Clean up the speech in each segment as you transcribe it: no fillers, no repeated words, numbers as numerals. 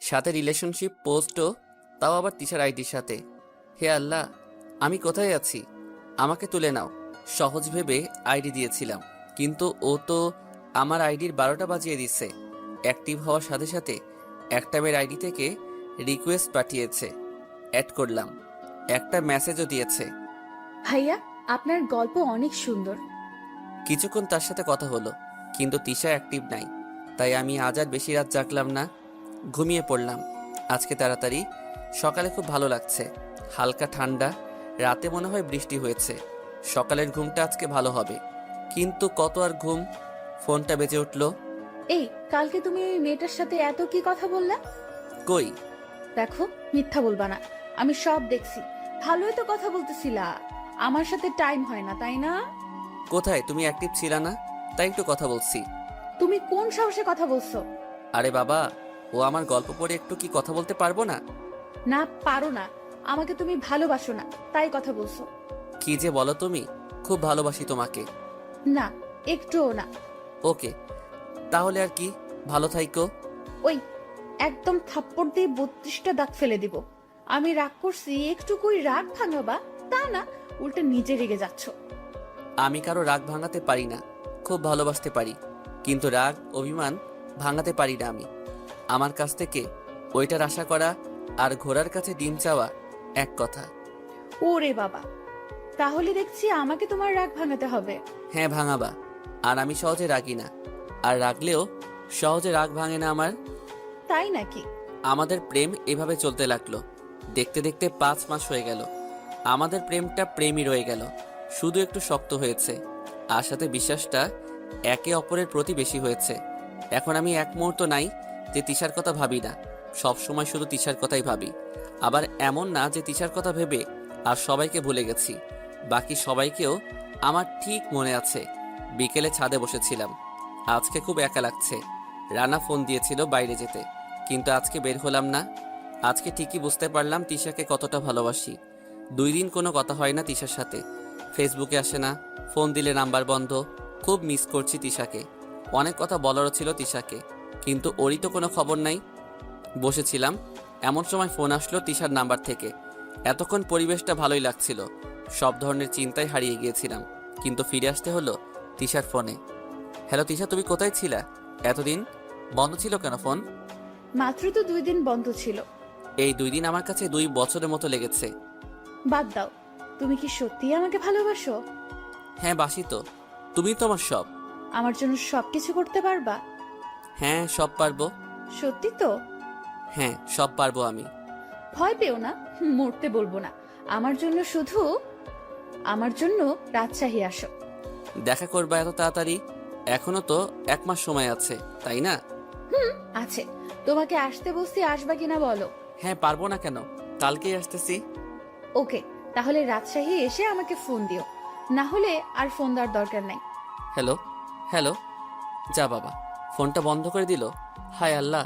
সাথে রিলেশনশিপ পোস্টও, তাও আবার তিশার আইডির সাথে। হে আল্লাহ, আমি কোথায় আছি? আমাকে তুলে নাও। সহজ ভেবে আইডি দিয়েছিলাম, কিন্তু ও তো আমার আইডির 12টা বাজিয়ে দিচ্ছে। অ্যাক্টিভ হওয়ার সাথে সাথে একটা মেয়ের আইডি থেকে রিকোয়েস্ট পাঠিয়েছে, অ্যাড করলাম, একটা মেসেজও দিয়েছে। ভাইয়া, আপনার গল্প অনেক সুন্দর। কিছুক্ষণ তার সাথে কথা হলো, কিন্তু তিশা অ্যাক্টিভ নাই। তাই আমি আজ আর বেশি রাত জাগলাম না, ঘুমিয়ে পড়লাম। আজকে তাড়াতাড়ি সকালে খুব ভালো লাগছে, হালকা ঠান্ডা, রাতে মনে হয় বৃষ্টি হয়েছে। সকালের ঘুমটা আজকে ভালো হবে, কিন্তু কত আর ঘুম। ফোনটা বেজে উঠল। এই, কালকে তুমি ওই মেয়েটার সাথে এত কি কথা বললা? কই? দেখো, মিথ্যা বলবা না, আমি সব দেখছি। ভালোই তো কথা বলতেছিলা। আমার সাথে টাইম হয় না, তাই না? কোথায়? তুমি অ্যাক্টিভ ছিলা না, তাই একটু কথা বলছি। তুমি কোন সাহসে কথা বলছো? আরে বাবা, ও আমার গল্প পড়ে একটু কি কথা বলতে পারবো না? না, পারো না। আমাকে তুমি ভালোবাসো না, তাই কথা বলছো। কি যে বলো তুমি, খুব ভালোবাসি তোমাকে। না, একটুও না। ওকে, তাহলে আর কি, ভালো থাইকো। ওই, একদম থাপ্পড় দিয়ে 32টা দাগ ফেলে দিব। আমি রাগ করছি, একটুকুই রাগ ভাঙাবা তা না, উল্টা নিজে রেগে যাচ্ছ। আমি কারো রাগ ভাঙাতে পারি না, খুব ভালোবাসতে পারি, কিন্তু রাগ অভিমান ভাঙাতে পারি না আমি। আমার কাছ থেকে ওইটার আশা করা আর ঘোড়ার কাছে ডিম চাওয়া এক কথা। ওরে বাবা, তাহলে দেখছি আমাকে তোমার রাগ ভাঙাতে হবে। হ্যাঁ, ভাঙাবা। আর আমি সহজে রাগি না, আর রাগলেও সহজে রাগ ভাঙে না আমার। তাই নাকি? আমাদের প্রেম এভাবে চলতে লাগলো। দেখতে দেখতে 5 মাস হয়ে গেল। আমাদের প্রেমটা প্রেমই রয়ে গেল, শুধু একটু শক্ত হয়েছে, আর সাথে বিশ্বাসটা একে অপরের প্রতি বেশি হয়েছে। এখন আমি এক মুহূর্ত নাই যে তিশার কথা ভাবি না, সব সময় শুধু তিশার কথাই ভাবি। আবার এমন না যে তিশার কথা ভেবে আর সবাইকে ভুলে গেছি, বাকি সবাইকেও আমার ঠিক মনে আছে। বিকেলে ছাদে বসেছিলাম, আজকে খুব একা লাগছে। রানা ফোন দিয়েছিল বাইরে যেতে, কিন্তু আজকে বের হলাম না। আজকে ঠিকই বুঝতে পারলাম তিশাকে কতটা ভালোবাসি। 2 দিন কোনো কথা হয় না তিশার সাথে, ফেসবুকে আসে না, ফোন দিলে নাম্বার বন্ধ। খুব মিস করছি তিশাকে। অনেক কথা বলারও ছিল তিশাকে, কিন্তু ওরই তো কোনো খবর নাই। বসেছিলাম, এমন সময় ফোন আসলো তিশার নাম্বার থেকে। এতক্ষণ পরিবেশটা ভালোই লাগছিল, সব ধরনের চিন্তায় হারিয়ে গিয়েছিলাম, কিন্তু ফিরে আসতে হলো তিশার ফোনে। হ্যালো তিশা, তুমি কোথায় ছিলা এতদিন? বন্ধ ছিল কেন ফোন? মাত্র তো 2 দিন বন্ধ ছিল। এই 2 দিন আমার কাছে 2 বছরের মতো লেগেছে। বাদ দাও, তুমি কি সত্যি আমাকে ভালোবাসো? হ্যাঁ, বাসি তো, তুমি তো আমার সব। আমার জন্য সবকিছু করতে পারবা? হ্যাঁ, সব পারবো। সত্যি তো? হ্যাঁ, সব পারবো আমি। ভয় পেও না, মরতে বলবো না। আমার জন্য শুধু, আমার জন্য রাজশাহী আসো। দেখা করবা এত তাড়াতাড়ি? এখনো তো 1 মাস সময় আছে, তাই না? আছে। তোমাকে আসতে বলছি, আসবা কিনা বলো? হ্যাঁ, পারবো না কেন, কালকেই আসতেছি। ওকে, তাহলে রাজশাহী এসে আমাকে ফোন দিও, না হলে আর ফোন দেওয়ার দরকার নাই। Hello, hello. যা বাবা, ফোনটা বন্ধ করে দিল। হায় আল্লাহ,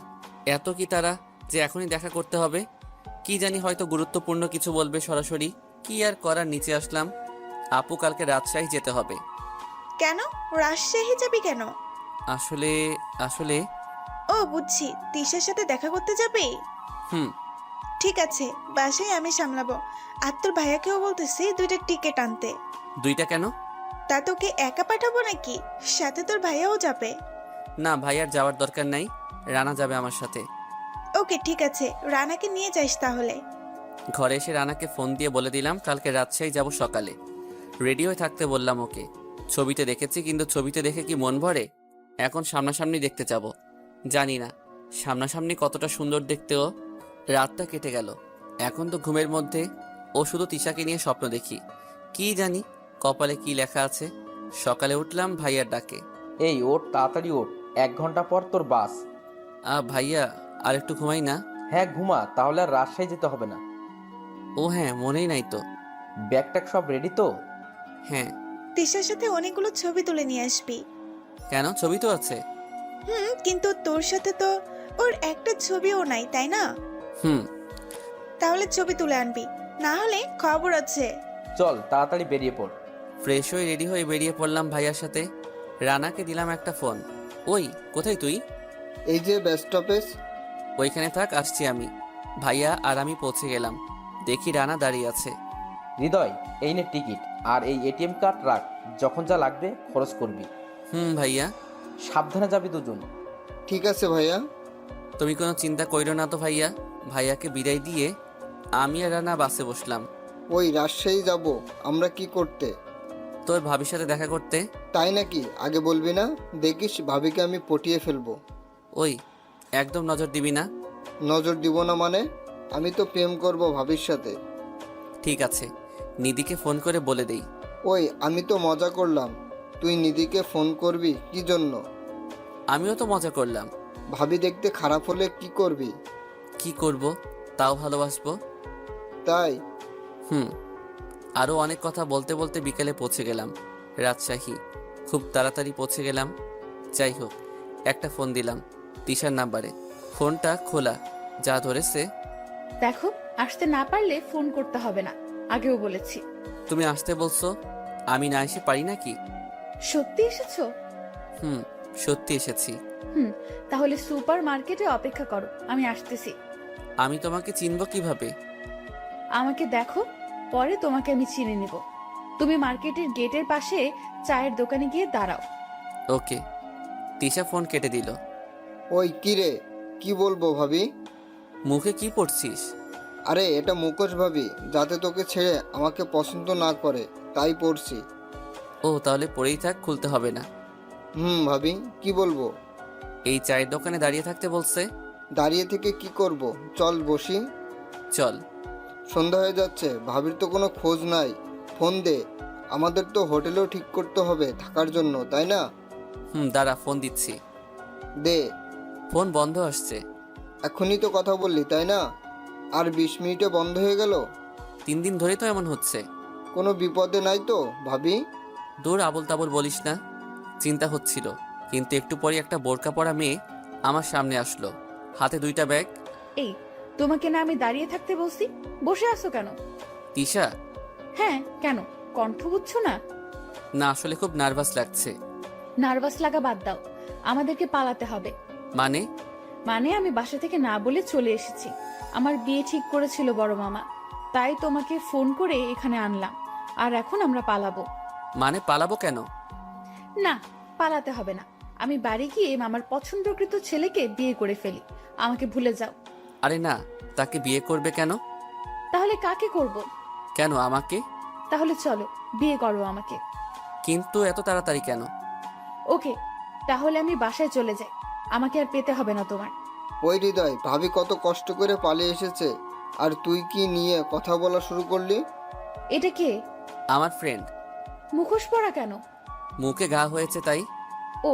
এত কি তারা যে এখনই দেখা করতে হবে? কি জানি, হয়তো গুরুত্বপূর্ণ কিছু বলবে সরাসরি। কি আর করার, নিচে আসলাম। আপু কালকে রাজশাহী যেতে হবে। কেন? রাজশাহী যাবি কেন? আসলে আসলে ও বুঝছি, তিশার সাথে দেখা করতে যাবি। হুম। ঠিক আছে, বাসায় আমি সামলাবো। আর তোর ভাইয়াকেও বলতেছি 2টা টিকিট আনতে। 2টা কেন? তা তোকে একা পাঠাবো নাকি? সাথে তোর ভাইয়াও যাবে। না, ভাই আর যাওয়ার দরকার নাই, রানা যাবে আমার সাথে। ওকে ঠিক আছে, রানাকে নিয়ে যাস তাহলে। ঘরে এসে রানাকে ফোন দিয়ে বলে দিলাম কালকে রাজশাহী যাব সকালে। রেডি হয়ে থাকতে বললাম ওকে। ছবিতে দেখেছি, কিন্তু ছবিতে দেখে কি মন ভরে? এখন সামনাসামনি দেখতে যাব। জানি না সামনাসামনি কতটা সুন্দর দেখতে ও। রাতটা কেটে গেল, এখন তো ঘুমের মধ্যে ও শুধু তিশাকে নিয়ে স্বপ্ন দেখি। কি জানি কপালে কি লেখা আছে। সকালে উঠলাম ভাইয়ার ডাকে। এই ওঠ, তাড়াতাড়ি ওঠ, 1 ঘন্টা পর তোর বাস। ভাইয়া, আর একটু ঘুমাই না? হ্যাঁ ঘুমা, তাহলে আর রাজশাহী যেতে হবে না। ও হ্যাঁ, মনেই নাই তো। ব্যাগ ট্যাগ সব রেডি তো? হ্যাঁ। তিশার সাথে অনেকগুলো ছবি তুলে নিয়ে আসবি। কেন, ছবি তো আছে। কিন্তু তোর সাথে তো ওর একটা ছবিও নাই, তাই না? হুম। তাহলে ছবি তুলে আনবি, না হলে খবর আছে। চল তাড়াতাড়ি বেরিয়ে পড়। ফ্রেশ হয়ে রেডি হয়ে বেরিয়ে পড়লাম ভাইয়ার সাথে। রানাকে দিলাম একটা ফোন, ওই কোথায় তুই? এই যে বাস স্টপেজ। ওইখানে থাক, আসছি আমি। ভাইয়া আর আমি পৌঁছে গেলাম, দেখি রানা দাঁড়িয়ে আছে। হৃদয়, এই নে টিকিট, আর এই এটিএম কার্ড রাখ, যখন যা লাগবে খরচ করবি। ভাইয়া। সাবধানে যাবি দুজন। ঠিক আছে ভাইয়া। তুমি কোনো চিন্তা কইরো না তো ভাইয়া। ভাইয়াকে বিদায় দিয়ে আমি আর রানা বাসে বসলাম। ওই রাজশাহী যাব আমরা কি করতে? তোর ভাবির সাথে দেখা করতে। তাই নাকি? আগে বলবি না? দেখিস ভাবিকে আমি পটিয়ে ফেলবো। ওই একদম নজর দিবি না। নজর দিব না মানে? আমি তো প্রেম করব ভাবির সাথে। ঠিক আছে, নিধিকে ফোন করে বলে দেই। ওই আমি তো মজা করলাম, তুই নিধিকে ফোন করবি কি জন্য? আমিও তো মজা করলাম। ভাবি দেখতে খারাপ হলে কি করবি? কি করব, তাও ভালোবাসবো। তাই? আরও অনেক কথা বলতে বলতে বিকেলে পৌঁছে গেলাম রাজশাহী। খুব তাড়াতাড়ি পৌঁছে গেলাম। যাই হোক, একটা ফোন দিলাম তিশার নাম্বারে। ফোনটা খোলা, যা ধরেছে। দেখো, আসতে না পারলে ফোন করতে হবে না, আগেও বলেছি। তুমি আসতে বলছো, আমি না এসে পারি নাকি? সত্যি এসেছো? সত্যি এসেছি। তাহলে সুপার মার্কেটে অপেক্ষা করো, আমি আসতেছি। আমি তোমাকে চিনব কিভাবে? আমাকে দেখো, পরে তোমাকে আমি চিনে নিব। তুমি মার্কেটের গেটের পাশে চায়ের দোকানে গিয়ে দাঁড়াও। ওকে। তিশা ফোন কেটে দিল। ওই কি রে, কি বলবো ভাবি? মুখে কি পড়ছিস? আরে এটা মুখোশ ভাবি, যাতে তোকে ছেড়ে আমাকে পছন্দ না করে, তাই পড়ছি। ও তাহলে পরেই থাক, খুলতে হবে না। ভাবি কি বলবো? এই চায়ের দোকানে দাঁড়িয়ে থাকতে বলছে। দাঁড়িয়ে থেকে কি করব, চল বসি। চল। সন্ধ্যা হয়ে যাচ্ছে, ভাবির তো কোনো খোঁজ নাই। ফোন দে, আমাদের তো হোটেলেও ঠিক করতে হবে থাকার জন্য, তাই না? দাঁড়া, ফোন দিচ্ছি। দে। ফোন বন্ধ আসছে। এখনই তো কথা বললি, তাই না? আর 20 মিনিটে বন্ধ হয়ে গেল। 3 দিন ধরেই তো এমন হচ্ছে। কোনো বিপদে নাই তো ভাবি? দূর, আবল তাবল বলিস না। চিন্তা হচ্ছিল, কিন্তু একটু পরে একটা বোরকা পরা মেয়ে আমার সামনে আসলো, হাতে 2টা ব্যাগ। এই, তোমাকে না আমি দাঁড়িয়ে থাকতে বলছি? বসে আছো কেন? তিশা। হ্যাঁ, কেন? কণ্ঠ বুঝছো না? না, আসলে খুব নার্ভাস লাগছে। নার্ভাস লাগা বাদ দাও, আমাদেরকে পালাতে হবে। মানে? মানে আমি বাসা থেকে না বলে চলে এসেছি। আমার বিয়ে ঠিক করেছিল বড় মামা, তাই তোমাকে ফোন করে এখানে আনলাম। আর এখন আমরা পালাবো। মানে পালাবো কেন? না, পালাতে হবে না। আমি বাড়ি গিয়ে মামার পছন্দকৃত ছেলেকে বিয়ে করে ফেলি। আমাকে ভুলে যাও। আরে না, তাকে বিয়ে করবে কেন? তাহলে কাকে করব? কেন আমাকে? তাহলে চলো, বিয়ে করো আমাকে। কিন্তু এত তাড়াতাড়ি কেন? ওকে, তাহলে আমি বাসায় চলে যাই। আমাকে আর পেতে হবে না তোমার। ওই হৃদয়, ভাবি কত কষ্ট করে পালিয়ে এসেছে, আর তুই কি নিয়ে কথা বলা শুরু করলি? এটা কে? আমার ফ্রেন্ড। মুখোশ পরা কেন? মুখে ঘা হয়েছে তাই। ও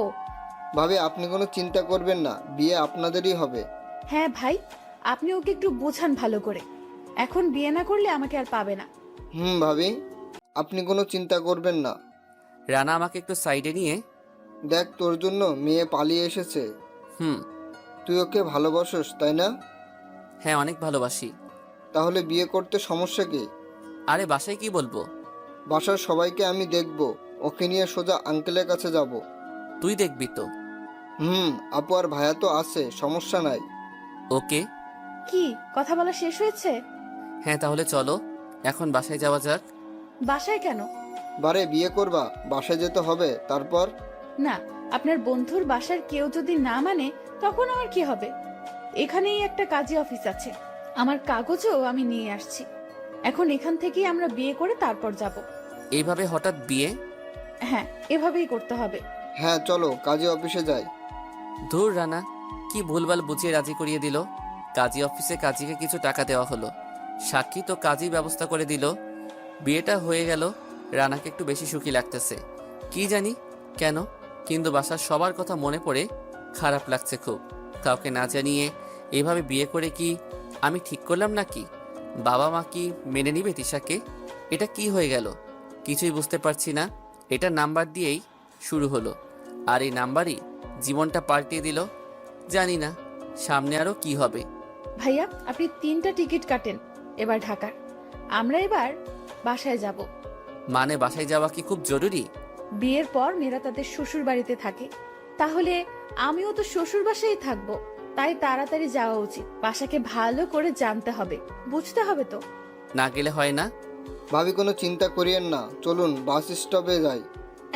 ভাবি আপনি কোনো চিন্তা করবেন না, বিয়ে আপনাদেরই হবে। হ্যাঁ ভাই, আপনি ওকে একটু বোঝান ভালো করে। এখন বিয়ে না করলে আমাকে আর পাবে না। ভাবি আপনি কোনো চিন্তা করবেন না। রানা আমাকে একটু সাইডে নিয়ে, দেখ তোর জন্য মেয়ে পালিয়ে এসেছে। তুই ওকে ভালোবাসোস তাই না? হ্যাঁ, অনেক ভালোবাসি। তাহলে বিয়ে করতে সমস্যা কি? আরে বাসায় কি বলবো? বাসার সবাইকে আমি দেখব, ওকে নিয়ে সোজা আঙ্কেলের কাছে যাব। তুই দেখবি তো? আপু আর ভাইয়া তো আছে, সমস্যা নাই। ওকে। কি কথা বলা শেষ হয়েছে? হ্যাঁ, তাহলে চলো এখন বাসায় যাওয়া যাক। বাসায় কেন? বারে বিয়ে করবা, বাসায় যেতে হবে তারপর। না, আপনার বন্ধুর বাসার কেউ যদি না মানে তখন আমার কি হবে? এখানেই একটা কাজী অফিস আছে, আমার কাগজও আমি নিয়ে আসছি। এখন এখান থেকেই আমরা বিয়ে করে তারপর যাব। এইভাবে হঠাৎ বিয়ে? হ্যাঁ, এভাবেই করতে হবে। হ্যাঁ চলো কাজী অফিসে যাই। ধুর, রানা কি ভুলভাল বুঝিয়ে রাজি করিয়ে দিল। কাজী অফিসে কাজীকে কিছু টাকা দেওয়া হলো, সাক্ষী তো কাজী ব্যবস্থা করে দিল। বিয়েটা হয়ে গেল। রানাকে একটু বেশি সুখী লাগতেছে, কি জানি কেন, কিন্তু বাসার সবার কথা মনে পড়ে খারাপ লাগছে খুব। কাউকে না জানিয়ে এভাবে বিয়ে করে কি আমি ঠিক করলাম নাকি? বাবা মা কি মেনে নিবে তিশাকে? এটা কি হয়ে গেল কিছুই বুঝতে পারছি না। এটা নাম্বার দিয়েই শুরু হলো, আর এই নাম্বারই জীবনটা পাল্টিয়ে দিল। জানি না সামনে আরো কি হবে। ভাইয়া, আপনি 3টা টিকিট কাটেন এবার ঢাকার। আমরা এবার বাসায় যাব। মানে বাসায় যাওয়া কি খুব জরুরি? বিয়ের পর মেয়েরা তাদের শ্বশুর বাড়িতে থাকে, তাহলে আমিও তো শ্বশুর বাসায় থাকবো, তাই তাড়াতাড়ি যাওয়া উচিত। বাসাকে ভালো করে জানতে হবে, বুঝতে হবে তো। না গেলে হয় না? ভাবি কোনো চিন্তা করিয়েন না, চলুন বাস স্টপে যাই।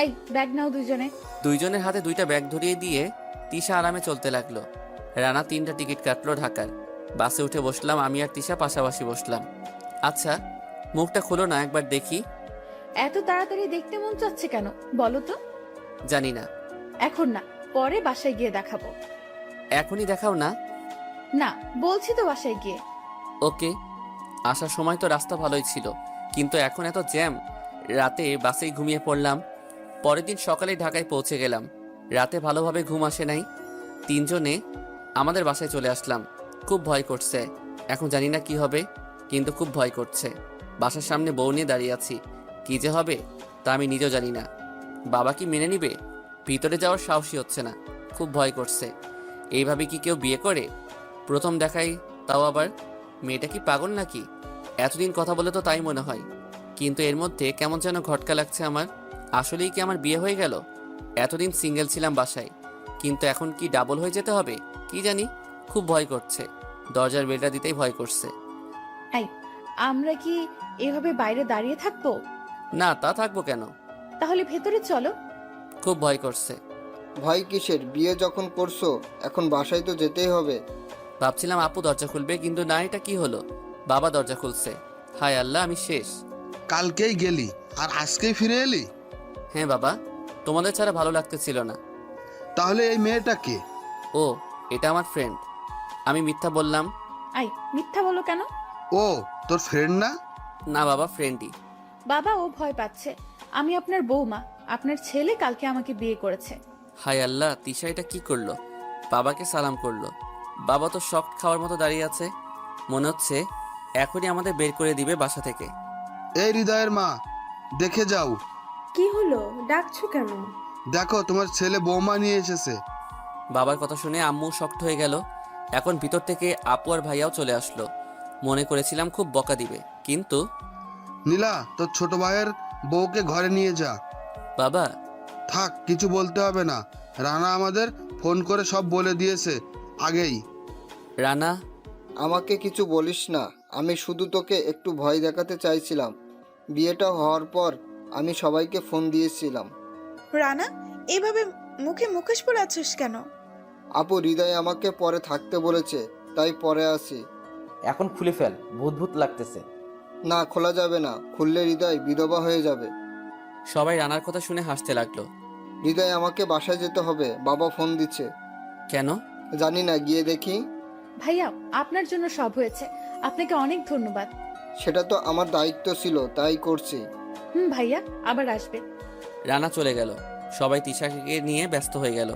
এই ব্যাগ নাও দুজনে। দুইজনের হাতে দুইটা ব্যাগ ধরিয়ে দিয়ে তিশা আরামে চলতে লাগলো। রানা 3টা টিকিট কাটলো ঢাকার। বাসে উঠে বসলাম, আমি আর তিশা পাশাপাশি বসলাম। আচ্ছা, মুখটা খোলো না, একবার দেখি। এত তাড়াতাড়ি দেখতে মন চাচ্ছে কেন বলো তো? জানি না। এখন না, পরে বাসায় গিয়ে দেখাবো। এখনই দেখাও না। না বলছি তো, বাসায় গিয়ে। ওকে। আসার সময় তো রাস্তা ভালোই ছিল, কিন্তু এখন এত জ্যাম। রাতে বাসেই ঘুমিয়ে পড়লাম। পরের দিন সকালে ঢাকায় পৌঁছে গেলাম। রাতে ভালোভাবে ঘুম আসে নাই। 3জনে আমাদের বাসায় চলে আসলাম। খুব ভয় করছে। এখন জানি না কি হবে, কিন্তু খুব ভয় করছে। বাসার সামনে বউ নিয়ে দাঁড়িয়ে আছি। কি যে হবে তা আমি নিজেও জানি না। বাবা কি মেনে নিবে? ভিতরে যাওয়ার সাহসই হচ্ছে না, খুব ভয় করছে। এইভাবে কি কেউ বিয়ে করে? প্রথম দেখাই, তাও আবার। মেয়েটা কি পাগল নাকি? এতদিন কথা বলে তো তাই মনে হয়, কিন্তু এর মধ্যে কেমন যেন ঘটকা লাগছে আমার। আসলেই কি আমার বিয়ে হয়ে গেল? এতদিন সিঙ্গেল ছিলাম বাসায়, কিন্তু এখন কি ডাবল হয়ে যেতে হবে কি জানি। খুব ভয় করছে। দরজার বেলটা দিতেই ভয় করছে। এই, আমরা কি এভাবে বাইরে দাঁড়িয়ে থাকবো? না, তা থাকবো কেন? তাহলে ভেতরে চলো। খুব ভয় করছে। ভয় কিসের? বিয়ে যখন করছো এখন বাসায় তো যেতেই হবে। ভাবছিলাম আপু দরজা খুলবে, কিন্তু না, এটা কি হলো? বাবা দরজা খুলছে। হায় আল্লাহ, আমি শেষ। কালকেই গেলি আর আজকেই ফিরে এলি? হ্যাঁ বাবা, তোমাদের ছাড়া ভালো লাগতেছিল না। তাহলে এই মেয়েটা কে? ও, এটা আমার ফ্রেন্ড। আমি মিথ্যা বললাম। আই, মিথ্যা বলো কেন? ও তোর ফ্রেন্ড না? না বাবা, ফ্রেন্ডই। বাবা, ও ভয় পাচ্ছে। আমি আপনার বৌমা, আপনার ছেলে কালকে আমাকে বিয়ে করেছে। হায় আল্লাহ, তিশা এটা কি করলো? বাবাকে সালাম করলো। বাবা তো শক খাওয়ার মতো দাঁড়িয়ে আছে। মনে হচ্ছে এখনই আমাদের বের করে দিবে বাসা থেকে। এই হৃদয়ের মা, দেখে যাও। কি হলো, ডাকছো কেন? দেখো তোমার ছেলে বৌমা নিয়ে এসেছে। বাবার কথা শুনে আম্মু শক্ত হয়ে গেল। এখন ভিতর থেকে আপু আর ভাইয়াও চলে আসলো। মনে করেছিলাম খুব বকা দিবে, কিন্তু নীলা, তোর ছোট ভাইয়ের বউকে ঘরে নিয়ে যা। বাবা, থাক, কিছু বলতে হবে না। রানা আমাদের ফোন করে সব বলে দিয়েছে আগেই। রানা, আমাকে কিছু বলিস না, আমি শুধু তোকে একটু ভয় দেখাতে চাইছিলাম। বিয়েটা হওয়ার পর আমি সবাইকে ফোন দিয়েছিলাম। রানা, এভাবে মুখে মুখোশ পরে আছিস কেন? আপু, হৃদয় আমাকে পরে থাকতে বলেছে, তাই পরে আসি। এখন খুলে ফেল, ভূত ভূত লাগতেছে। না, খোলা যাবে না, খুললে হৃদয় বিধবা হয়ে যাবে। সবাই রানার কথা শুনে হাসতে লাগলো। হৃদয়, আমাকে বাসায় যেতে হবে, বাবা ফোন দিচ্ছে। কেন? জানি না, গিয়ে দেখি। ভাইয়া, আপনার জন্য সব হয়েছে, আপনাকে অনেক ধন্যবাদ। সেটা তো আমার দায়িত্ব ছিল, তাই করছি। ভাইয়া, আবার আসবে। রানা চলে গেল। সবাই তিশাকে নিয়ে ব্যস্ত হয়ে গেল।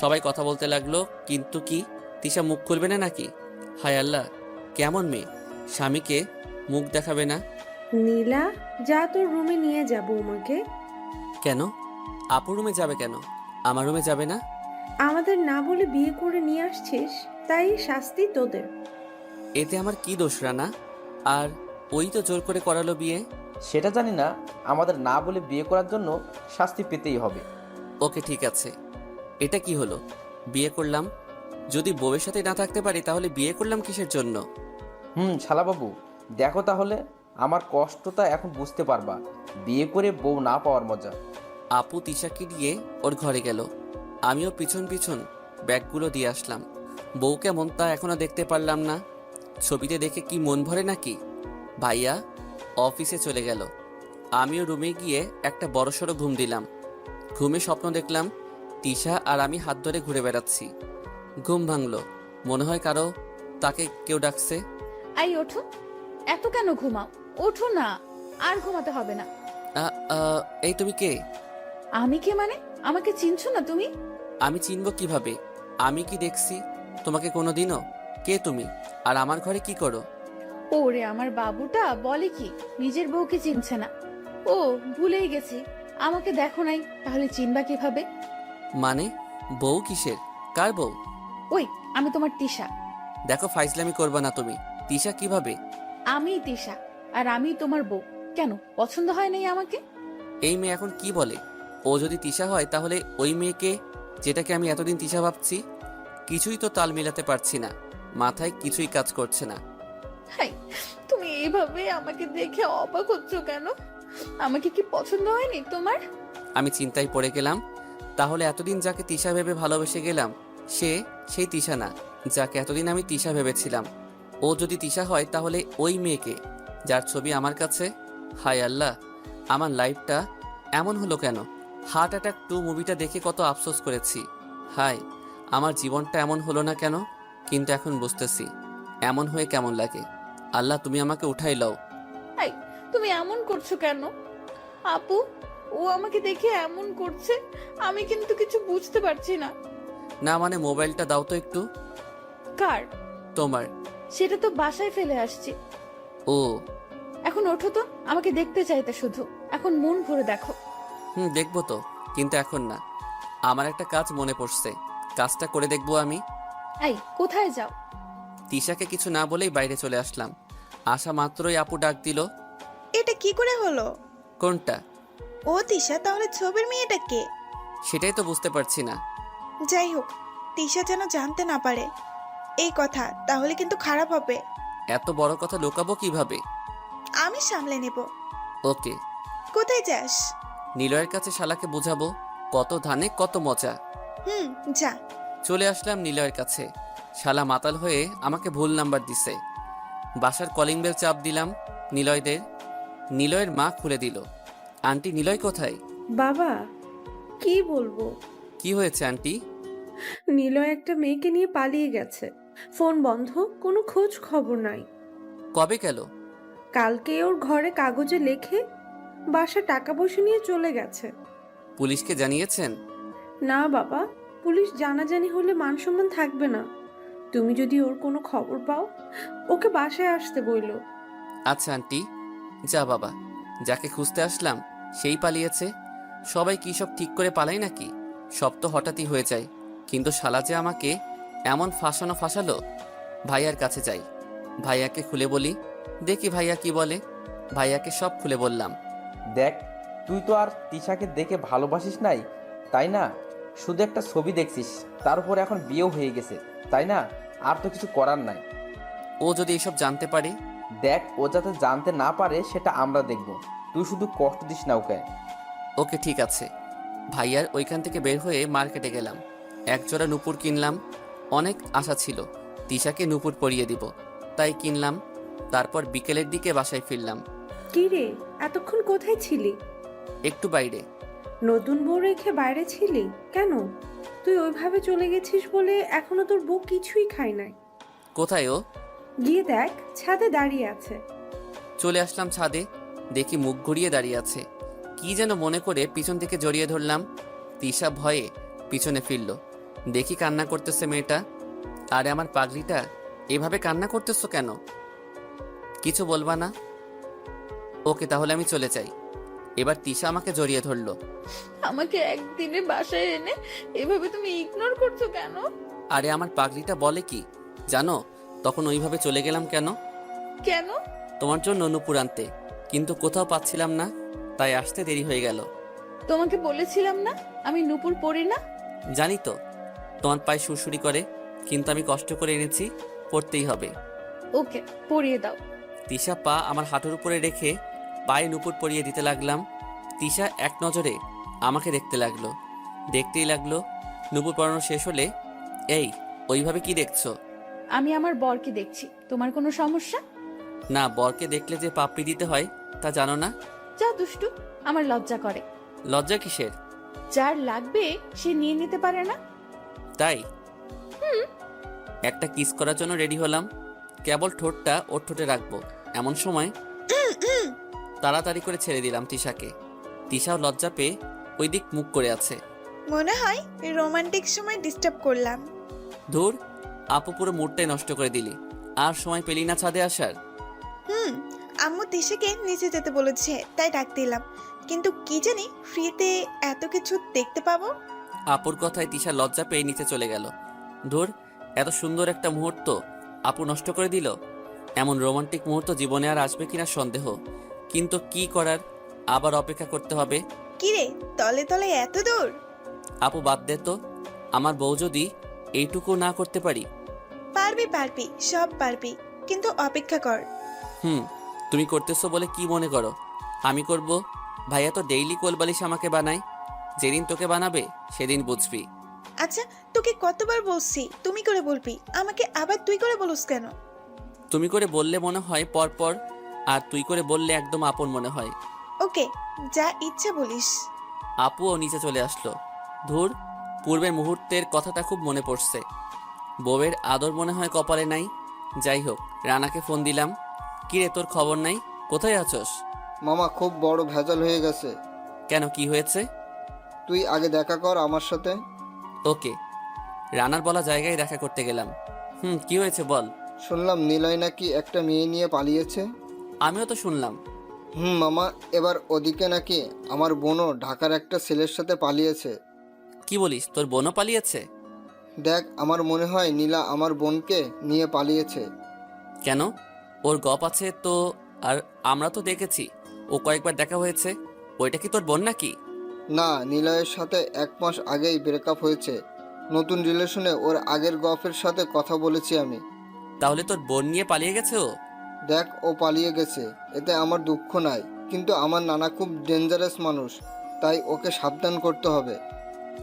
সবাই কথা বলতে লাগলো, কিন্তু কি তিশা মুখ খুলবে না নাকি? হায় আল্লাহ, কেমন মেয়ে, স্বামীকে মুখ দেখাবে না। নীলা, যা তোর রুমে নিয়ে যা বৌমাকে। কেন? আপুর রুমে যাবে কেন? আমার রুমে যাবে না? আমাদের না বলে বিয়ে করে নিয়ে আসছিস, তাই শাস্তি তোদের। এতে আমার কি দোষ রানা? আর ওই তো জোর করে করালো বিয়ে। সেটা জানি না, আমাদের না বলে বিয়ে করার জন্য শাস্তি পেতেই হবে। ওকে, ঠিক আছে। এটা কি হলো? বিয়ে করলাম, যদি বউয়ের সাথে না থাকতে পারি তাহলে বিয়ে করলাম কিসের জন্য? শালাবাবু, দেখো তাহলে, আমার কষ্টটা এখন বুঝতে পারবা, বিয়ে করে বউ না পাওয়ার মজা। আপু তিশাকে দিয়ে ওর ঘরে গেল। আমিও পিছন পিছন ব্যাগগুলো দিয়ে আসলাম। বউ কেমন তা এখনো দেখতে পারলাম না। ছবিতে দেখে কি মন ভরে নাকি? ভাইয়া অফিসে চলে গেল। আমিও রুমে গিয়ে একটা বড়সড় ঘুম দিলাম। ঘুমে স্বপ্ন দেখলাম তিশা আর আমি হাত ধরে ঘুরে বেড়াচ্ছি। ঘুম ভাঙলো, মনে হয় কারো তাকে কেউ ডাকছে। আই, ওঠো। এত কেন ঘুমাও? ওঠো না, আর ঘুমাতে হবে না। এই তুমি কে? আমি কে মানে? আমাকে চিনছো না তুমি? আমি চিনব কিভাবে? আমি কি দেখছি তোমাকে কোনোদিনও? কে তুমি? আর আমার ঘরে কি করো? ওরে আমার বাবুটা বলে কি নিজের বউকে চিনছে না। ও, ভুলেই গেছি, আমাকে দেখো নাই, তাহলে চিনবা কিভাবে? মানে বউ কিসের? কার বউ? ওই, আমি তোমার তিশা। দেখো, ফাইজলামি করবা না তুমি। তিশা কিভাবে? আমিই তিশা, আর আমি তোমার বউ। কেন, পছন্দ হয় নাই আমাকে? এই মেয়ে এখন কি বলে? ও যদি তিশা হয় তাহলে ওই মেয়েকে যেটাকে আমি এতদিন তিশা ভাবছি। কিছুই তো তাল মিলাতে পারছি না, মাথায় কিছুই কাজ করছে না। হাই, তুমি এইভাবে আমাকে দেখে অবাক হচ্ছ কেন? আমাকে কি পছন্দ হয়নি তোমার? আমি চিন্তায় পড়ে গেলাম। তাহলে এতদিন যাকে তিশা ভেবে ভালোবেসে গেলাম, সেই তিশা না যাকে এতদিন আমি তিশা ভেবেছিলাম। ও যদি তিশা হয় তাহলে ওই মেয়েকে যার ছবি আমার কাছে। হায় আল্লাহ, আমার লাইফটা এমন হলো কেন? হার্ট অ্যাটাক 2 মুভিটা দেখে কত আফসোস করেছি। হায়, আমার জীবনটা এমন হলো না কেন? কিন্তু এখন বুঝতেছি এমন হয়ে কেমন লাগে। আল্লাহ, তুমি আমাকে উঠাই লও। হাই, তুমি এমন করছো কেন? আপু, ও আমাকে দেখে এমন করছে, আমি কিন্তু কিছু বুঝতে পারছি না। না মানে মোবাইলটা দাও তো একটু। কার? তোমার। সেটা তো বাসায় ফেলে আসছি। ও। এখন ওঠো তো, আমাকে দেখতে চাইতে শুধু। এখন মন ভরে দেখো। দেখবো তো, কিন্তু এখন না। আমার একটা কাজ মনে পড়ছে, কাজটা করে দেখবো আমি। এই, কোথায় যাও? তিশাকে কিছু না বলেই বাইরে চলে আসলাম। আসা মাত্রই আপু ডাক দিল। এটা কি করে হলো? কোনটা? ও তিশা, তাহলে ছবির মেয়েটা কে? সেটাই তো বুঝতে পারছি না। যাই হোক, তিশা যেন জানতে না পারে এই কথা, তাহলে কিন্তু খারাপ হবে। এত বড় কথা লুকাবো কিভাবে? আমি সামলে নেব। ওকে। কোথায় যাস? নিলয়ের কাছে শালাকে বুঝাবো কত ধানে কত মজা। যা। চলে আসলাম নিলয়ের কাছে। শালা মাতাল হয়ে আমাকে ভুল নাম্বার দিছে। বাসার কলিং বেল চাপ দিলাম নিলয়দের। নিলয়ের মা খুলে দিল। আন্টি, নিলয় কোথায়? বাবা, কি বলবো? কি হয়েছে আন্টি? নিলয় একটা মেয়েকে নিয়ে পালিয়ে গেছে। ফোন বন্ধ, কোনো খোঁজ খবর নাই। কবে গেল? কালকে ওর ঘরে কাগজে লেখে বাসা টাকা পয়সা নিয়ে চলে গেছে। পুলিশকে জানিয়েছেন? না বাবা, পুলিশ জানাজানি হলে মান সম্মান থাকবে না। তুমি যদি ওর কোনো খবর পাও, ওকে বাসায় আসতে বইলো। আচ্ছা আন্টি, যা বাবা। যাকে খুঁজতে আসলাম সেই পালিয়েছে। সবাই কি সব ঠিক করে পালায় নাকি? সব তো হঠাৎই হয়ে যায়। কিন্তু শালা যে আমাকে এমন ফাঁসালো। ভাইয়ার কাছে যাই, ভাইয়াকে খুলে বলি। দেখি ভাইয়া কি বলে। ভাইয়াকে সব খুলে বললাম। দেখ, তুই তো আর তিশাকে দেখে ভালোবাসিস নাই, তাই না? শুধু একটা ছবি দেখছিস, তার উপর এখন বিয়েও হয়ে গেছে, তাই না? আর তো কিছু করার নাই। ও যদি এসব জানতে পারে? দেখ, ও যাতে জানতে না পারে সেটা আমরা দেখব। তুই শুধু কষ্ট দিস না ওকে। ওকে, ঠিক আছে। ভাইয়ার ওইখান থেকে বের হয়ে মার্কেটে গেলাম। একজোড়া নুপুর কিনলাম। অনেক আশা ছিল তিশাকে নুপুর পরিয়ে দিব, তাই কিনলাম। তারপর বিকেলের দিকে বাসায় ফিরলাম। কি রে, এতক্ষণ কোথায় ছিলি? একটু বাইরে। নতুন বউ রেখে বাইরে ছিলি কেন? তুই ওইভাবে চলে গেছিস বলে এখনো তোর বউ কিছুই খায় নাই। কোথায় ও? গিয়ে দেখ, ছাদে দাঁড়িয়ে আছে। চলে আসলাম ছাদে। দেখি মুখ ঘুরিয়ে দাঁড়িয়ে আছে। কি যেন মনে করে পিছন থেকে জড়িয়ে ধরলাম। তিশা ভয়ে পিছনে ফিরল। দেখি কান্না করতেছে মেয়েটা। আরে আমার পাগড়িটা, এভাবে কান্না করতেছো কেন? কিছু বলবা না? ওকে, তাহলে আমি চলে যাই। এবার তিশা আমাকে জড়িয়ে ধরলো। আমাকে একদিনে বাসায় এনে এভাবে তুমি ইগনোর করছো কেন? আরে আমার পাগড়িটা বলে কি জানো? তখন ওইভাবে চলে গেলাম কেন? কেন? তোমার জন্য নুপুর আনতে, কিন্তু কোথাও পাচ্ছিলাম না, তাই আসতে দেরি হয়ে গেল। তোমাকে বলেছিলাম না আমি নুপুর পরি না? জানি তো তোমার পায়ে সুরসুরি করে, কিন্তু আমি কষ্ট করে এনেছি, পড়তেই হবে। ওকে, পরিয়ে দাও। তিশা পা আমার হাঁটুর উপরে রেখে পায়ে নুপুর পরিয়ে দিতে লাগলাম। তিশা এক নজরে আমাকে দেখতে লাগলো। দেখতেই লাগলো। নুপুর পরানো শেষ হলে, এই ওইভাবে কি দেখছো? আমি আমার বরকে দেখছি, তোমার কোনো সমস্যা? না, বরকে দেখলে যে পাপড়ি দিতে হয় তা জানো না? যা দুষ্টু, আমার লজ্জা করে। লজ্জা কিসের? যার লাগবে সে নিয়ে নিতে পারে না? তাই একটা কিস করার জন্য রেডি হলাম। কেবল ঠোঁটটা ওর ঠোঁটে রাখবো, এমন সময় তাড়াতাড়ি করে ছেড়ে দিলাম তিশাকে। তিশাও লজ্জা পেয়ে ওই দিক মুখ করে আছে। মনে হয় রোমান্টিক সময় ডিস্টার্ব করলাম। ধুর, আপু পুরো মুডটাই নষ্ট করে দিলি। আর সময় পেলি না ছাদে আসার? আম্মু তিশাকে নিচে যেতে বলেছে, তাই ডাক দিলাম। কিন্তু কি জানি ফ্রিতে এত কিছু দেখতে পাবো। আপুর কথায় তিশা লজ্জা পেয়ে নিচে চলে গেল। ধুর, এত সুন্দর একটা মুহূর্ত আপু নষ্ট করে দিল। এমন রোমান্টিক মুহূর্ত জীবনে আর আসবে কিনা সন্দেহ, কিন্তু কি করার, আবার অপেক্ষা করতে হবে। কিরে, তলে তলে এত দূর? আপু বাদ দে তো, আমার বউ যদি এইটুকু না করতে পারি? পারবি পারবি, সব পারবি, কিন্তু অপেক্ষা কর। তুমি করতেছো বলে কি মনে করো আমি করব? ভাইয়া তো ডেইলি কোলবালিশ আমাকে বানায়। যেদিন তোকে বানাবে সেদিন বুঝবি। আচ্ছা, তোকে কতবার বলছি তুমি করে বলবি, আমাকে আবার তুই করে বলস কেন? তুমি করে বললে মনে হয় পরপর, আর তুই করে বললে একদম আপন মনে হয়। ওকে, যা ইচ্ছা বলিস। আপুও নিচে চলে আসলো। ধুর, পূর্বের মুহূর্তের কথাটা খুব মনে পড়ছে। বউয়ের আদর মনে হয় কপালে নাই। যাই হোক, রানাকে ফোন দিলাম। কিরে, তোর খবর নাই? কোথায় আছোস? মামা, খুব বড় ভেজাল হয়ে গেছে। কেন, কি হয়েছে? তুই আগে দেখা কর আমার সাথে। ওকে। রানার বলা জায়গায় দেখা করতে গেলাম। কি হয়েছে বল। শুনলাম নিলয় নাকি একটা মেয়ে নিয়ে পালিয়েছে। আমিও তো শুনলাম। মামা, এবার ওদিকে নাকি আমার বোনও ঢাকার একটা ছেলের সাথে পালিয়েছে। কি বলিস, তোর বোনও পালিয়েছে? দেখ, আমার মনে হয় নীলা আমার বোনকে নিয়ে পালিয়েছে। কেন, ওর গপ আছে তো। আর আমরা তো দেখেছি ও কয়েকবার দেখা হয়েছে। ওইটা কি তোর বোন নাকি? না, নিলয়ের সাথে 1 মাস আগেই ব্রেকআপ হয়েছে। নতুন রিলেশনে ওর আগের গফের সাথে কথা বলেছি আমি। তাহলে তোর বোন নিয়ে পালিয়ে গেছে ও? দেখ, ও পালিয়ে গেছে, এতে আমার দুঃখ নাই, কিন্তু আমার নানা খুব ডেঞ্জারাস মানুষ, তাই ওকে সাবধান করতে হবে।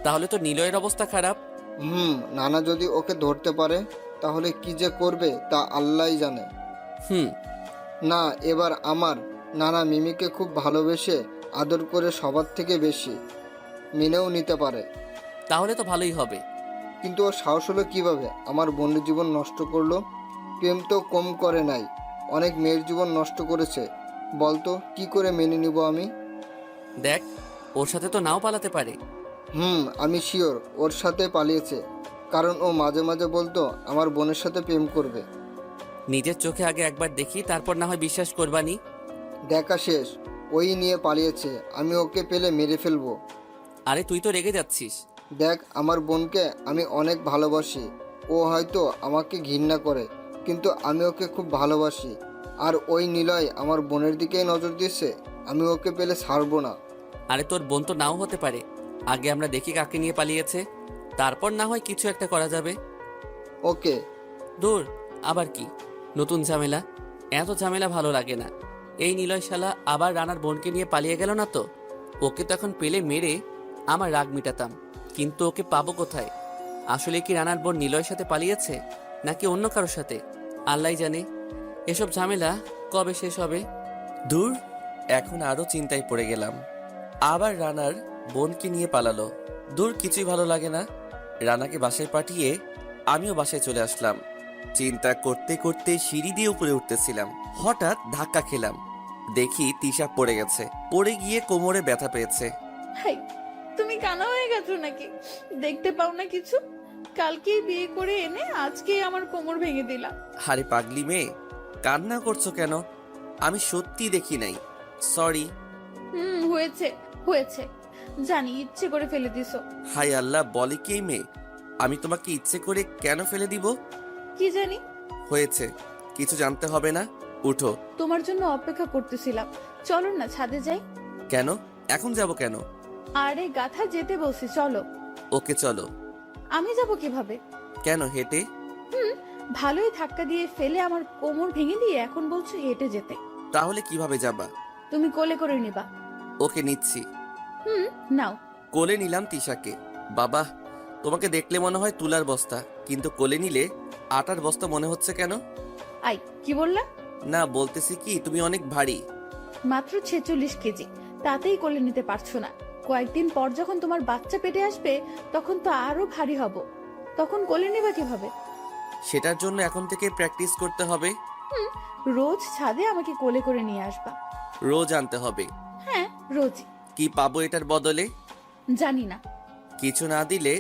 তাহলে তো নিলয়ের অবস্থা খারাপ। নানা যদি ওকে ধরতে পারে তাহলে কি যে করবে তা আল্লাহই জানে। হুম না, এবার আমার নানা মিমিকে খুব ভালোবেসে আদর করে সবার থেকে বেশি মেনেও নিতে পারে। তাহলে তো ভালোই হবে। কিন্তু ওর সাহস হলো কিভাবে আমার বোনের জীবন নষ্ট করলো? প্রেম তো কম করে নাই, অনেক মেয়ের জীবন নষ্ট করেছে। বলতো কি করে মেনে নিব আমি? দেখ, ওর সাথে তো নাও পালাতে পারে। আমি শিওর ওর সাথে পালিয়েছে, কারণ ও মাঝে মাঝে বলতো আমার বোনের সাথে প্রেম করবে। নিজের চোখে আগে একবার দেখি, তারপর না হয় বিশ্বাস করবানি। দেখা শেষ, ওই নিয়ে পালিয়েছে, আমি ওকে পেলে মেরে ফেলবো। আরে তুই তো রেগে যাচ্ছিস। দেখ, আমার বোনকে আমি অনেক ভালোবাসি। ও হয়তো আমাকে ঘৃণা করে, কিন্তু আমি ওকে খুব ভালোবাসি। আর ওই নিলয় আমার বোনের দিকেই নজর দিয়েছে, আমি ওকে পেলে ছাড়বো না। আরে তোর বোন তো নাও হতে পারে। আগে আমরা দেখি কাকে নিয়ে পালিয়েছে, তারপর না হয় কিছু একটা করা যাবে। ওকে। দূর, আবার কি নতুন ঝামেলা? এত ঝামেলা ভালো লাগে না। এই নিলয় শালা আবার রানার বোনকে নিয়ে পালিয়ে গেল না তো? ওকে তো এখন পেলে মেরে আমার রাগ মিটাতাম, কিন্তু ওকে পাবো কোথায়? আসলে কি রানার বোন নিলয়ের সাথে পালিয়েছে, নাকি অন্য কারোর সাথে? আল্লাহই জানে। এসব ঝামেলা কবে শেষ হবে? দূর, এখন আরো চিন্তায় পড়ে গেলাম। আবার রানার বোনকে নিয়ে পালালো। দূর, কিছুই ভালো লাগে না। রানাকে বাসায় পাঠিয়ে আমিও বাসায় চলে আসলাম। চিন্তা করতে করতে সিঁড়ি দিয়ে উপরে উঠতেছিলাম, হঠাৎ ধাক্কা খেলাম। দেখি তিশা পড়ে গেছে। পড়ে গিয়ে কোমরে ব্যথা পেয়েছে। হাই, তুমি কানা হয়ে গেছো নাকি? দেখতে পাও না কিছু? কালকেই বিয়ে করে এনে আজকেই আমার কোমর ভেঙে দিলা। আরে পাগলি মেয়ে, কান্না করছো কেন? আমি সত্যি দেখি নাই, সরি। হয়েছে হয়েছে, জানি ইচ্ছে করে ফেলে দিছো। হাই আল্লাহ, বলে কি এই মেয়ে? আমি তোমাকে ইচ্ছে করে কেন ফেলে দিব? কি জানি। হয়েছে, কিছু জানতে হবে না, উঠো। তোমার জন্য অপেক্ষা করতেছিলাম, চলো না ছাদে যাই। কেন? এখন যাব কেন? আরে গাথা, যেতে বলছি, চলো। ওকে চলো। আমি যাব কিভাবে? কেন, হেঁটে? ভালোই ধাক্কা দিয়ে ফেলে আমার কোমর ভেঙে দিয়ে এখন বলছো হেঁটে যেতে। তাহলে কিভাবে যাবা? তুমি কোলে করে নিবা। ওকে নিচ্ছি। নাও। কোলে নিলাম তিশাকে। বাবা, তোমাকে দেখলে মনে হয় তুলার বস্তা, কিন্তু কোলে নিলে আটার বস্তা মনে হচ্ছে কেন? আই, কি বললা? না, বলতেছি কি তুমি অনেক ভারী। মাত্র 46 কেজি, তাতেই কোলে নিতে পারছো না। কয়েকদিন পর যখন তোমার বাচ্চা পেটে আসবে তখন তো আরো ভারী হব, তখন কোলে নিবা কিভাবে? সেটার জন্য এখন থেকে প্র্যাকটিস করতে হবে। রোজ ছাদে আমাকে কোলে করে নিয়ে আসবা। রোজ আনতে হবে? হ্যাঁ, রোজ। কি পাবো এটার বদলে? জানি না। কিছু না দিলে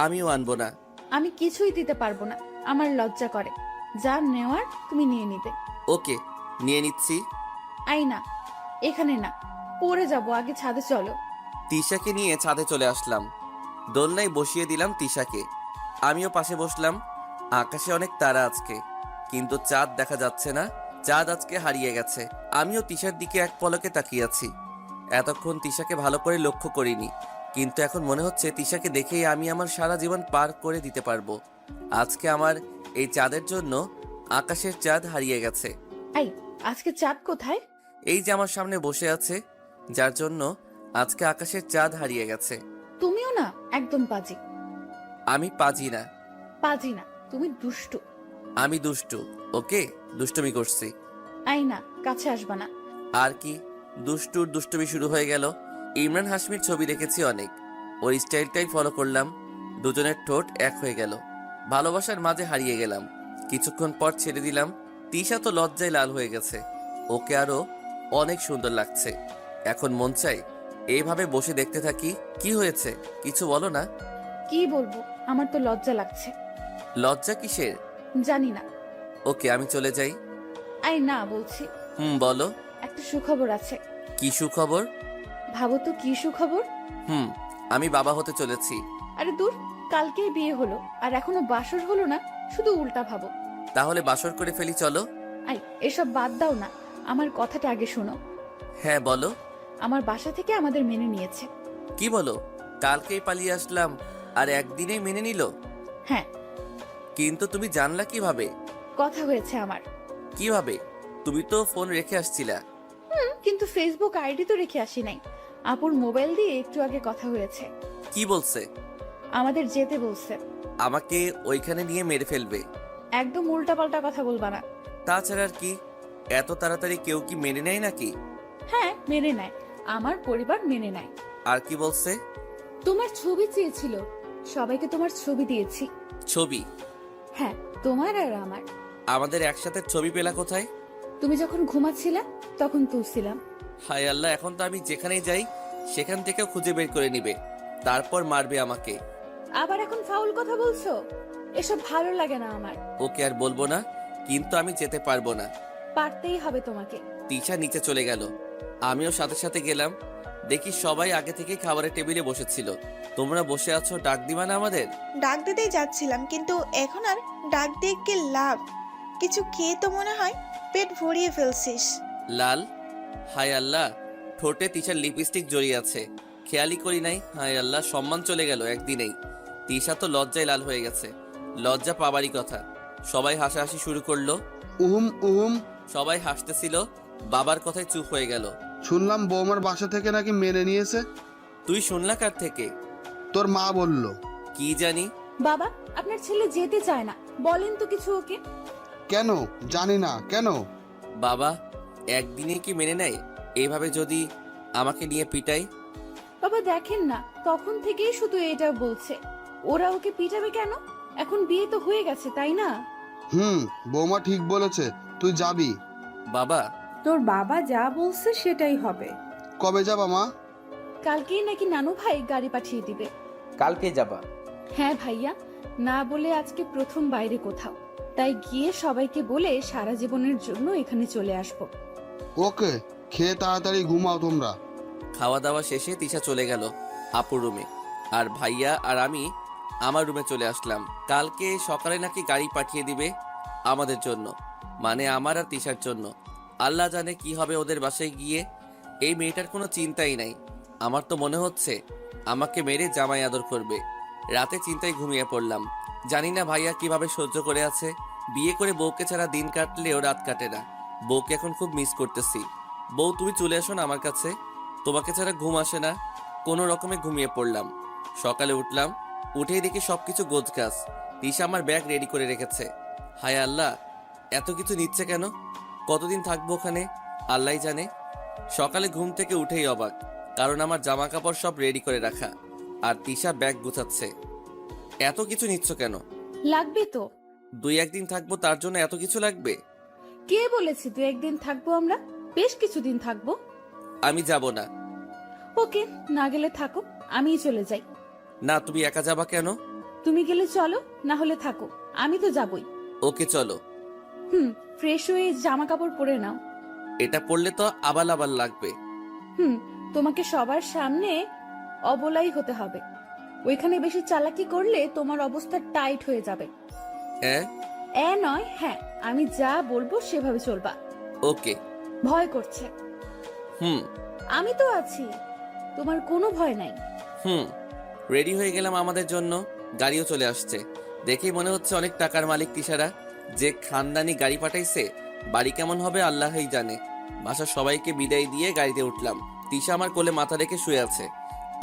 আমিও আনবো না। আমি কিছুই দিতে পারবো না, আমার লজ্জা করে। যা নেওয়ার তুমি নিয়ে নিবে। ওকে, নিয়ে নিচ্ছি। আই না, এখানে না, পড়ে যাবো, আগে ছাদে চলো। তিশাকে নিয়ে ছাদে চলে আসলাম। দোলনায় বসিয়ে দিলাম তিশাকে। আমিও পাশে বসলাম। আকাশে অনেক তারা আজকে, কিন্তু চাঁদ দেখা যাচ্ছে না। চাঁদ আজকে হারিয়ে গেছে। আমিও তিশার দিকে এক পলকে তাকিয়ে আছি। এতক্ষণ তিশাকে ভালো করে লক্ষ্য করিনি, কিন্তু এখন মনে হচ্ছে তিশাকে দেখেই আমি আমার সারা জীবন পার করে দিতে পারবো। আজকে আমার এই চাঁদের জন্য আকাশের চাঁদ হারিয়ে গেছে। এই, আজকে চাঁদ কোথায়? এই যে আমার সামনে বসে আছে, যার জন্য আজকে আকাশের চাঁদ হারিয়ে গেছে। তুমিও না একদম পাজি। আমি পাজি না, পাজি না, তুমি দুষ্টু। আমি দুষ্টু। ওকে, দুষ্টুমি করছি। আই না, কাছে আসবা না। আর কি, দুষ্টুর দুষ্টুমি শুরু হয়ে গেল। ইমরান হাশমির ছবি দেখেছি অনেক, ওর স্টাইলটাই ফলো করলাম। দুজনের ঠোঁট এক হয়ে গেল, ভালোবাসার মাঝে হারিয়ে গেলাম। কিছুক্ষণ পর ছেড়ে দিলাম। তিশা তো লজ্জায় লাল হয়ে গেছে, ওকে আরো অনেক সুন্দর লাগছে। এখন মন চাই এইভাবে বসে দেখতে থাকি। কি হয়েছে, কিছু বলো না। কি বলবো, আমার তো লজ্জা লাগছে। লজ্জা কিসের? জানি না। ওকে, আমি চলে যাই। আই না বলছি। বলো। একটা সুখবর আছে। কি সুখবর? ভাবো তো কি সুখবর। আমি বাবা হতে চলেছি। আরে দূর, কালকেই বিয়ে হলো আর এখনো বাসর হলো না, শুধু উল্টা ভাবো। তাহলে বাসর করে ফেলি, চলো। আই, এসব বাদ দাও না, আমার কথাটা আগে শোনো। হ্যাঁ বলো। আমার বাসা থেকে আমাদের মেনে নিয়েছে। কি বলো? কালকেই পালিয়ে আসলাম আর একদিনেই মেনে নিল? হ্যাঁ। কিন্তু তুমি জানলা কিভাবে? কথা হয়েছে আমার। কিভাবে? তুমি তো ফোন রেখে আসছিলা। কিন্তু ফেসবুক আইডি তো রেখে আসি নাই। আপুর মোবাইল দিয়ে একটু আগে কথা হয়েছে। কি বলছে? আমাদের যেতে বলছে। আমাকে ওইখানে নিয়ে মেরে ফেলবে। একদম উল্টাপাল্টা কথা বলবা না। তাছাড়া আর কি, এত তাড়াতাড়ি কেউ কি মেনে নেয় নাকি? হ্যাঁ, মেনে নেয়, আমার পরিবার মেনে নেয়। আর কি বলছে? তোমার ছবি চেয়েছিল, সবাইকে তোমার ছবি দিয়েছি। ছবি? হ্যাঁ, তোমার আর আমার। আমাদের একসাথে ছবি পেলা কোথায়? তুমি যখন ঘুমাচ্ছিলা তখন তুলছিলাম। হায় আল্লাহ, এখন তো আমি যেখানেই যাই সেখান থেকে খুঁজে বের করে নিবে, তারপর মারবে আমাকে। আবার এখন ফাউল কথা বলছো, এসব ভালো লাগে না আমার। ওকে আর বলবো না, কিন্তু আমি যেতে পারবো না। পারতেই হবে তোমাকে। তিশা নিচে চলে গেল, আমিও সাথে সাথে গেলাম। দেখি সবাই আগে থেকে খাবারের টেবিলে বসেছিল। তোমরা বসে আছো, ডাক দিবা না আমাদের? ডাক দিতেই যাচ্ছিলাম, কিন্তু এখন আর ডাক দিয়ে কি লাভ? কিছু খেয়ে তো মনে হয় পেট ভরিয়ে ফেলছিস। লাল? হায় আল্লাহ, ঠোঁটে তিশার লিপস্টিক জড়িয়ে আছে, খেয়ালই করি নাই। হায় আল্লাহ, সম্মান চলে গেল একদিনেই। তিশা তো লজ্জায় লাল হয়ে গেছে। লজ্জা পাবারই কথা। সবাই হাসাহাসি শুরু করলো। উহুম। সবাই হাসতেছিল, বাবার কথায় চুপ হয়ে গেল। শুনলাম বৌমার বাসা থেকে নাকি মেনে নিয়েছে। তুই শুনলা কার থেকে? তোর মা বলল। কি জানি। বাবা, আপনার ছেলে যেতে চায় না, বলেন তো কিছু ওকে। কেন জানি না, কেন? বাবা একদিনে কি মেনে নেয়? এইভাবে যদি আমাকে নিয়ে পিটাই? বাবা দেখেন না, তখন থেকেই শুধু এটা বলছে। ওরা ওকে পিটাবে কেন? এখন বিয়ে তো হয়ে গেছে, তাই না? বৌমা ঠিক বলেছে, তুই যাবি। বাবা, তোর বাবা যা বলছে সেটাই হবে। কবে যাবা মা? কালকেই নাকি নানু ভাই গাড়ি পাঠিয়ে দিবে। কালকে যাবা? হ্যাঁ ভাইয়া, না বলে আজকে প্রথম বাইরে কোথাও, তাই গিয়ে সবাইকে বলে সারা জীবনের জন্য এখানে চলে আসবো। ওকে, খেয়ে তাড়াতাড়ি ঘুমাও তোমরা। খাওয়া দাওয়া শেষে তিশা চলে গেল আপুর রুমে, আর ভাইয়া আর আমি আমার রুমে চলে আসলাম। কালকে সকালে নাকি গাড়ি পাঠিয়ে দিবে আমাদের জন্য, মানে আমার আর তিশার জন্য। আল্লাহ জানে কি হবে ওদের বাসায় গিয়ে। এই মেয়েটার কোনো চিন্তাই নাই। আমার তো মনে হচ্ছে আমাকে মেরে জামাই আদর করবে। রাতে চিন্তায় ঘুমিয়ে পড়লাম। জানি না ভাইয়া কিভাবে সহ্য করে আছে। বিয়ে করে বউকে ছাড়া দিন কাটলেও রাত কাটে না। বউকে এখন খুব মিস করতেছি। বউ, তুমি চলে আসো না আমার কাছে, তোমাকে ছাড়া ঘুম আসে না। কোনো রকমে ঘুমিয়ে পড়লাম। সকালে উঠলাম, উঠেই দেখি সবকিছু গোছগাছ। তিশা আমার ব্যাগ রেডি করে রেখেছে। হায় আল্লাহ, এত কিছু নিচ্ছে কেন? কতদিন থাকবো ওখানে আল্লাহই জানে। সকালে ঘুম থেকে উঠেই অবাক, কারণ আমার জামা কাপড় সব রেডি করে রাখা, আর তিশা ব্যাগ গুছাচ্ছে। এত কিছু নিচ্ছ কেন? লাগবে তো। 2-1 দিন থাকবো, তার জন্য এত কিছু লাগবে? কে বলেছে 2-1 দিন থাকবো? আমরা বেশ কিছুদিন থাকবো। আমি যাব না। ওকে, না গেলে থাকো, আমিই চলে যাই। না, তুমি একা যাবা কেন? তুমি গেলে চলো, না হলে থাকো, আমি তো যাবই। ওকে চলো। ফ্রেশ হয়ে জামা কাপড় পরে নাও। এটা পড়লে তো আবাল আবাল লাগবে। তোমাকে সবার সামনে অবলাই হতে হবে। ওইখানে বেশি চালাকি করলে তোমার অবস্থা টাইট হয়ে যাবে। নয়, হ্যাঁ, আমি যা বলবো সেভাবে চলবা। ওকে। ভয় করছে? আমি তো আছি, তোমার কোনো ভয় নাই। রেডি হয়ে গেলাম আমাদের জন্য। গাড়িও চলে আসছে। দেখেই মনে হচ্ছে অনেক টাকার মালিক তিশারা। যে খানদানি গাড়ি পাঠাইছে, বাড়ি কেমন হবে আল্লাহই জানে। বাসার সবাইকে বিদায় দিয়ে গাড়িতে উঠলাম। তিশা আমার কোলে মাথা রেখে শুয়ে আছে।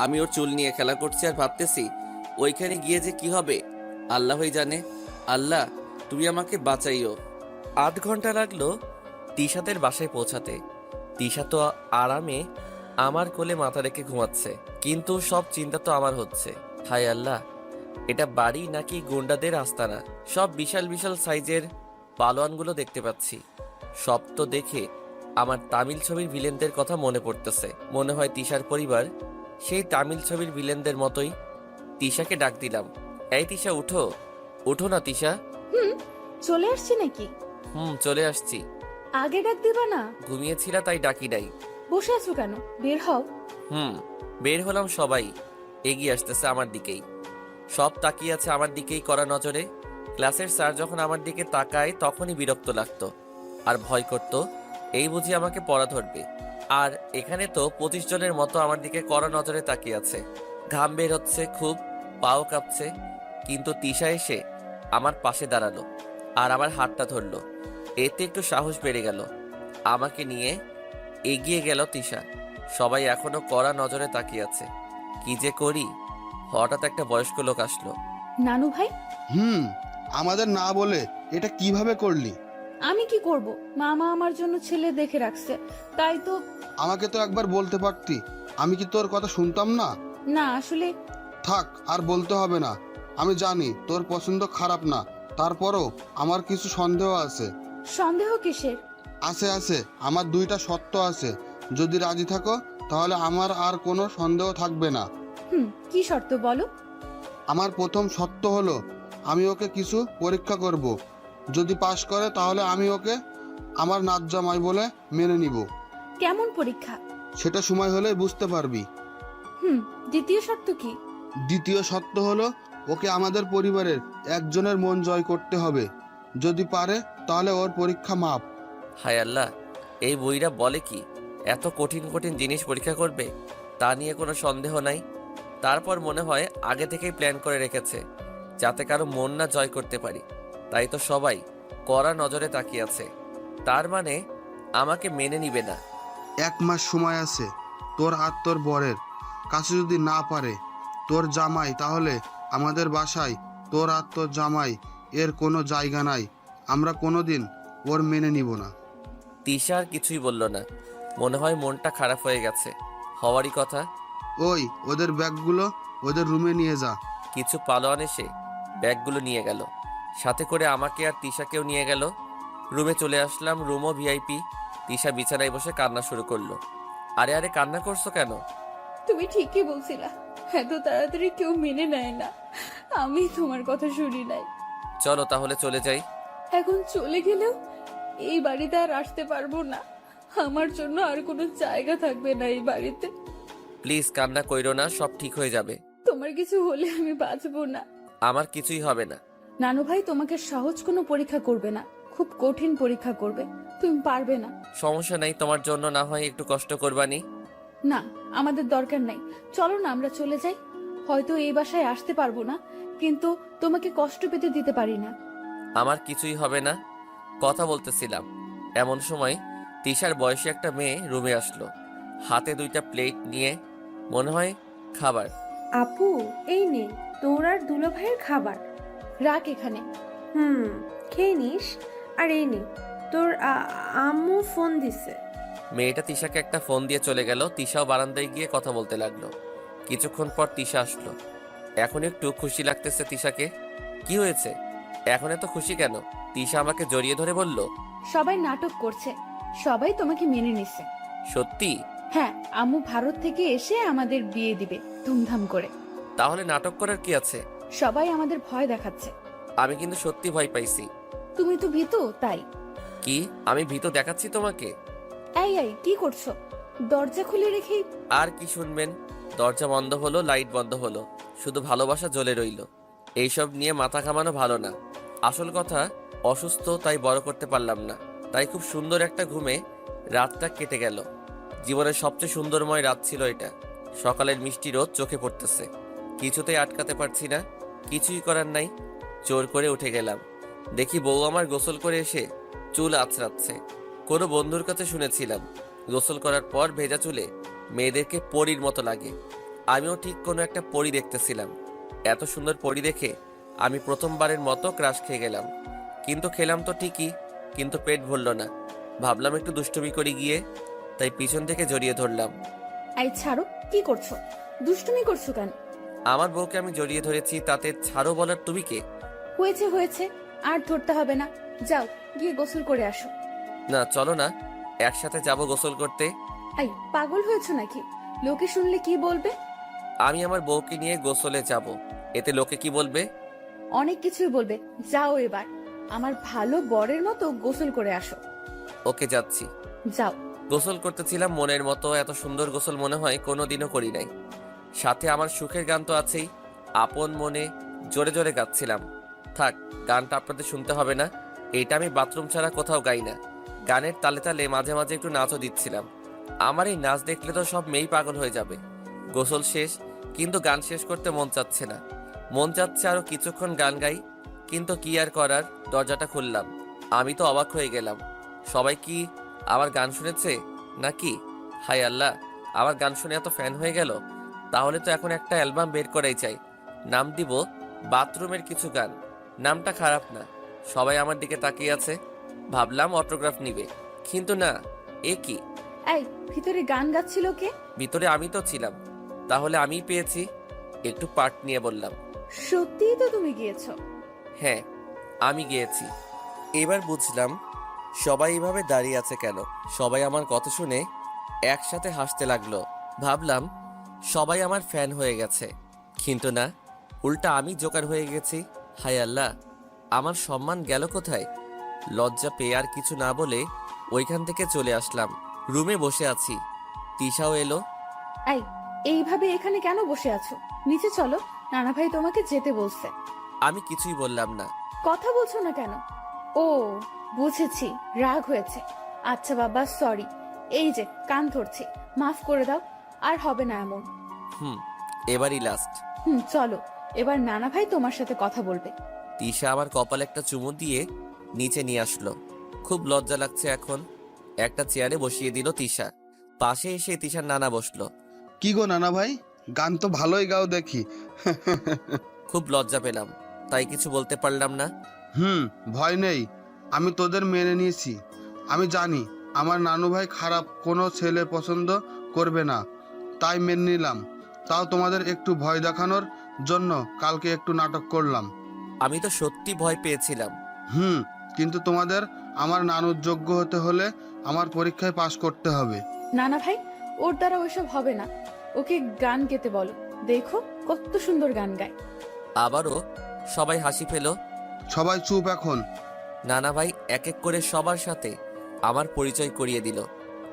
আমি ওর চুল নিয়ে খেলা করছি আর ভাবতেছি ওইখানে গিয়ে যে কি হবে আল্লাহই জানে। আল্লাহ তুমি আমাকে বাঁচাইও। 8 ঘন্টা লাগলো তিশাদের বাসায় পৌঁছাতে। তিশা তো আরামে আমার কোলে মাথা রেখে ঘুমাচ্ছে, কিন্তু সব চিন্তা তো আমার হচ্ছে। হায় আল্লাহ, এটা বাড়ি নাকি গুন্ডাদের আস্তানা? সব বিশাল বিশাল সাইজের পালোয়ানগুলো দেখতে পাচ্ছি। সব তো দেখে আমার তামিল ছবির ভিলেনদের কথা মনে পড়তেছে। মনে হয় তিশার পরিবার সেই তামিল ছবির ভিলেনদের মতোই। তিশাকে ডাক দিলাম, এই তিশা উঠো, উঠো না তিশা। চলে আসছি নাকি? চলে আসছি। আগে ডাক দিবা না? ঘুমিয়েছিলা তাই ডাকি নাই। বসে আছো কেন? বের হও। বের হলাম। সবাই এগিয়ে আসতেছে আমার দিকেই। সব তাকিয়ে আছে আমার দিকেই কড়া নজরে। ক্লাসের স্যার যখন আমার দিকে তাকায় তখনই বিরক্ত লাগতো আর ভয় করতো এই বুঝি আমাকে পড়া ধরবে। আর এখানে তো 25 জনের মতো আমার দিকে কড়া নজরে তাকিয়ে আছে। ঘাম বের হচ্ছে খুব, পাও কাঁপছে। কিন্তু তিশা এসে আমার পাশে দাঁড়ালো আর আমার হাতটা ধরলো। এতে একটু সাহস বেড়ে গেল। আমাকে নিয়ে এগিয়ে গেল তিশা। সবাই এখনো কড়া নজরে তাকিয়ে আছে। কি যে করি, হঠাৎ একটা বয়স্ক লোক আসলো। নানু ভাই? আমাদের না বলে এটা কিভাবে করলি? আমি কি করব? মামা আমার জন্য ছেলে দেখে রাখছে, তাই তো। আমাকে তো একবার বলতে পারতি, আমি কি তোর কথা শুনতাম না? না আসলে। থাক, আর বলতে হবে না। আমি জানি তোর পছন্দ খারাপ না, তারপরও আমার কিছু সন্দেহ আছে। সন্দেহ কিসের? আছে, আমার 2টা শর্ত আছে। যদি রাজি থাকো তাহলে আমার আর কোনো সন্দেহ থাকবে না। কি শর্ত বলো? আমার প্রথম শর্ত হলো আমি ওকে কিছু পরীক্ষা করব। যদি পাশ করে তাহলে আমি ওকে আমার নাচ জামাই বলে মেনে নিব। কেমন পরীক্ষা? সেটা সময় হলে বুঝতে পারবি। দ্বিতীয় শর্ত কি? দ্বিতীয় শর্ত হলো ওকে আমাদের পরিবারের একজনের মন জয় করতে হবে। যদি পারে তাহলে ওর পরীক্ষা মাপ। হায় আল্লাহ, এই বইরা বলে কি এত কঠিন কঠিন জিনিস পরীক্ষা করবে? তা নিয়ে কোনো সন্দেহ নাই। তারপর মনে হয় আগে থেকেই প্ল্যান করে রেখেছে যাতে কারো মন না জয় করতে পারি। তাই তো সবাই কড়া নজরে তাকিয়ে আছে। তার মানে আমাকে মেনে নিবে না। 1 মাস সময় আছে তোর আর তোর বরের কাছে। যদি না পারে তোর জামাই, তাহলে আমাদের বাসায় তোর আর তোর জামাই এর কোনো জায়গা নাই। আমরা কোনোদিন ওর মেনে নিব না। তিশা আর কিছুই বলল না। মনে হয় মনটা খারাপ হয়ে গেছে। হওয়ারই কথা। ওই ওদের ব্যাগগুলো ওদের রুমে নিয়ে যা। কিছু পালোয়ান এসে ব্যাগগুলো নিয়ে গেল, সাথে করে আমাকে আর তিশাকেও নিয়ে গেল। রুমে চলে আসলাম। রুমও ভিআইপি। তিশা বিছানায় বসে কান্না শুরু করলো। আরে কান্না করছো কেন? তুমি ঠিকই বলছিলা, এত তাড়াতাড়ি কেউ মেনে নেয় না। আমি তোমার কথা শুনি নাই। চলো তাহলে চলে যাই। এখন চলে গেলেও এই বাড়িতে আর আসতে পারবো না। আমার জন্য আর কোনো জায়গা থাকবে না এই বাড়িতে। প্লিজ কান্না কইরো না, সব ঠিক হয়ে যাবে। তোমার কিছু হলে আমি বাঁচবো না। আমার কিছুই হবে না। নানু ভাই তোমাকে সহজ কোনো পরীক্ষা করবে না, খুব কঠিন পরীক্ষা করবে। তুমি পারবে না। সমস্যা নাই, তোমার জন্য না হয় একটু কষ্ট করবানি। না, আমাদের দরকার নাই। চলো না আমরা চলে যাই। হয়তো এই বাসায় আসতে পারবো না, কিন্তু তোমাকে কষ্ট পেতে দিতে পারি না। আমার কিছুই হবে না। কথা বলতেছিলাম, এমন সময় তিশার বয়সী একটা মেয়ে রুমে আসলো। হাতে 2টা প্লেট নিয়ে, মনে হয় খাবার। আপু, এই নে তোর আর দুলা ভাইয়ের খাবার। রাখ এখানে। খেয়ে নিস। আর এই নে তোর আম্মু ফোন দিছে। মেয়েটা তিশাকে একটা ফোন দিয়ে চলে গেল। তিশাও বারান্দায় গিয়ে কথা বলতে লাগলো। কিছুক্ষণ পর তিশা আসলো। এখন একটু খুশি লাগতেছে তিশাকে। কি হয়েছে, এখন এত খুশি কেন? তিশা আমাকে জড়িয়ে ধরে বলল, সবাই নাটক করছে, সবাই তোমাকে মেনে নিছে। সত্যি? হ্যাঁ, আম্মু ভারত থেকে এসে আমাদের বিয়ে দিবে ধুমধাম করে। তাহলে নাটক করার কি আছে? সবাই আমাদের ভয় দেখাচ্ছে। আমি কিন্তু সত্যি ভয় পাইছি। তুমি তো ভীতু, তাই। কি আমি ভীত দেখাচ্ছি তোমাকে? এই কি করছো? দরজা খুলে রেখেই। আর কি শুনবেন? দরজা বন্ধ হলো, লাইট বন্ধ হলো, শুধু ভালোবাসা জ্বলে রইল। এইসব নিয়ে মাথা ঘামানো ভালো না। আসল কথা, অসুস্থ তাই বড় করতে পারলাম না। তাই খুব সুন্দর একটা ঘুমে রাতটা কেটে গেল। জীবনের সবচেয়ে সুন্দরময় রাত ছিল এটা। সকালের মিষ্টি রোদ চোখে পড়তেছে, কিছুতেই আটকাতে পারছি না। কিছুই করার নাই, জোর করে উঠে গেলাম। দেখি বউ আমার গোসল করে এসে চুল আঁচড়াচ্ছে। কোনো বন্ধুর কাছে শুনেছিলাম গোসল করার পর ভেজা চুলে মেয়েদেরকে পরীর মতো লাগে। আমিও ঠিক কোনো একটা পরী দেখতেছিলাম। এত সুন্দর পরী দেখে আমি প্রথমবারের মতো ক্রাশ খেয়ে গেলাম। কিন্তু খেলাম তো ঠিকই, কিন্তু পেট ভরল না। ভাবলাম একটু দুষ্টুমি করি গিয়ে, তাই পিছন থেকে জড়িয়ে ধরলাম। এই ছাড়ো, কি করছো? দুষ্টুমি করছো কেন? আমার বউকে আমি জড়িয়ে ধরেছি, তাতে ছাড়ো বলার তুমি কে? হয়েছে হয়েছে, আর ধরতে হবে না। যাও, গিয়ে গোসল করে আসো। না চলো না, একসাথে যাব গোসল করতে। এই পাগল হয়েছো নাকি? লোকে শুনলে কি বলবে? আমি আমার বউকে নিয়ে গোসলে যাব, এতে লোকে কি বলবে? অনেক কিছুই বলবে। যাও এবার, আমার ভালো বরের মতো গোসল করে আসো। ওকে যাচ্ছি। যাও। গোসল করতেছিলাম মনের মতো, এত সুন্দর গোসল মনে হয় কোনোদিনও করি নাই। সাথে আমার সুখের গান তো আছেই, আপন মনে জোরে জোরে গাচ্ছিলাম। থাক, গানটা আপনাদের শুনতে হবে না, এটা আমি বাথরুম ছাড়া কোথাও গাই না। গানের তালে তালে মাঝে মাঝে একটু নাচও দিচ্ছিলাম। আমার এই নাচ দেখলে তো সব মেয়েই পাগল হয়ে যাবে। গোসল শেষ, কিন্তু গান শেষ করতে মন চাচ্ছে না। মন চাচ্ছে আরো কিছুক্ষণ গান গাই, কিন্তু কি আর করার। দরজাটা খুললাম, আমি তো অবাক হয়ে গেলাম। সবাই কি আমার গান শুনেছে নাকি? হাই আল্লাহ, আমার গান শুনে এত ফ্যান হয়ে গেল। তাহলে তো এখন একটা অ্যালবাম বের করাই চাই। নাম দিব বাথরুমের কিছু গান। নামটা খারাপ না। সবাই আমার দিকে তাকিয়ে আছে, ভাবলাম অটোগ্রাফ নিবে, কিন্তু না। এ কি? এই, ভিতরে গান গাচ্ছিল কে? ভিতরে আমি তো ছিলাম, তাহলে আমিই পেয়েছি। একটু পার্ট নিয়ে বললাম। সত্যিই তো তুমি গিয়েছো? হ্যাঁ, আমি গিয়েছি। এবার বুঝলাম সবাই এভাবে দাঁড়িয়ে আছে কেন। সবাই আমার কথা শুনে একসাথে হাসতে লাগলো। ভাবলাম সবাই আমার ফ্যান হয়ে গেছে, কিন্তু না, উল্টা আমি জোকার হয়ে গেছি। হায় আল্লাহ, আমার সম্মান গেল কোথায়? লজ্জা পেয়ে আর কিছু না বলে ওইখান থেকে চলে আসলাম। রুমে বসে আছি, তিশাও এলো। এই, এইভাবে এখানে কেন বসে আছো? নিচে চলো, নানা ভাই তোমাকে যেতে বলছে। আমি কিছুই বললাম না। কথা বলছো না কেন? ও, বুঝেছি, রাগ হয়েছে। আচ্ছা বাবা, সরি। এই যে কান ধরছি, মাফ করে দাও, আর হবে না এমন। এবারই লাস্ট। চলো, এবার নানা ভাই তোমার সাথে কথা বলবে। তিশা আমার কপালে একটা চুমু দিয়ে নিচে নিয়ে আসলো। খুব লজ্জা লাগছে এখন। একটা চেয়ারে বসিয়ে দিল তিশা। পাশে এসে তিশার নানা বসলো। কি গো নানা ভাই, গান তো ভালোই গাও দেখি। খুব লজ্জা পেলাম, তাই কিছু বলতে পারলাম না। ভয় নেই, আমি তোদের মেনে নিয়েছি। আমি জানি আমার নানু ভাই খারাপ কোনো ছেলে পছন্দ করবে না, তাই মেনে নিলাম। তাও তোমাদের একটু ভয় দেখানোর জন্য কালকে একটু নাটক করলাম। আমি তো সত্যি ভয় পেয়েছিলাম। কিন্তু তোমাদের আমার নানুর যোগ্য হতে হলে আমার পরীক্ষায় পাশ করতে হবে। নানা ভাই, ওর দ্বারা ওইসব হবে না। ওকে গান গেতে বলো, দেখো কত সুন্দর গান গায়। আবারও সবাই হাসি পেল। সবাই চুপ এখন। নানা ভাই এক এক করে সবার সাথে আমার পরিচয় করিয়ে দিল।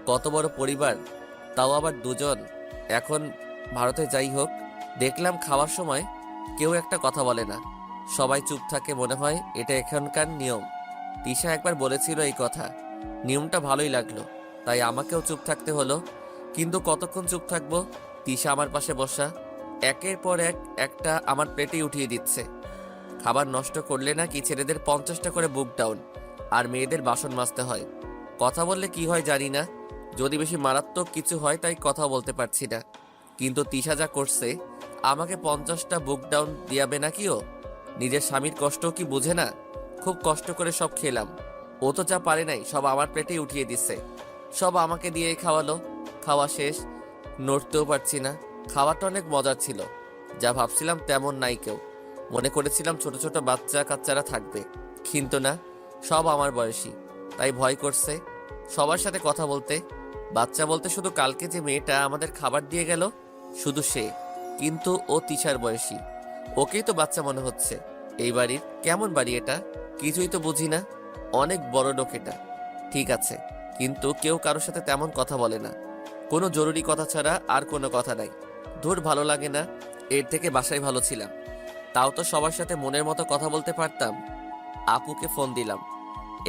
কত বড় পরিবার, তাও আবার দুজন। এখন ভারতে যাই হোক, দেখলাম খাওয়ার সময় কেউ একটা কথা বলে না, সবাই চুপ থাকে। মনে হয় এটা এখানকার নিয়ম। তিশা একবার বলেছিল এই কথা, নিয়মটা ভালোই লাগলো, তাই আমাকেও চুপ থাকতে হলো। কিন্তু কতক্ষণ চুপ থাকবো? তিশা আমার পাশে বসা, একের পর এক একটা আমার প্লেটেই উঠিয়ে দিচ্ছে। খাবার নষ্ট করলে নাকি ছেলেদের 50টা করে বুক ডাউন, আর মেয়েদের বাসন মাজতে হয়। কথা বললে কি হয় জানি না, যদি বেশি মারাত্মক কিছু হয় তাই কথা বলতে পারছি না। কিন্তু তিশা যা করছে, আমাকে 50টা বুক ডাউন দিয়াবে নাকি ও? নিজের স্বামীর কষ্ট কি বুঝে না? খুব কষ্ট করে সব খেলাম, ও তো যা পারে নাই সব আমার প্লেটেই উঠিয়ে দিচ্ছে। সব আমাকে দিয়েই খাওয়ালো। খাওয়া শেষ, নড়তেও পারছি না। খাওয়াটা অনেক মজার ছিল, যা ভাবছিলাম তেমন নাই কেউ। মনে করেছিলাম ছোট ছোট বাচ্চা কাচ্চারা থাকবে, কিন্তু না, সব আমার বয়সী। তাই ভয় করছে সবার সাথে কথা বলতে। বাচ্চা বলতে শুধু কালকে যে মেয়েটা আমাদের খাবার দিয়ে গেল, শুধু সে। কিন্তু ও তিশার বয়সী, ওকেই তো বাচ্চা মনে হচ্ছে। এই বাড়ির কেমন বাড়ি এটা? কিছুই তো বুঝি না। অনেক বড় লোক এটা, ঠিক আছে, কিন্তু কেউ কারোর সাথে তেমন কথা বলে না। কোনো জরুরি কথা ছাড়া আর কোনো কথা নাই। ধুর, ভালো লাগে না। এর থেকে বাসায় ভালো ছিলাম, তাও তো সবার সাথে মনের মতো কথা বলতে পারতাম। আপুকে ফোন দিলাম,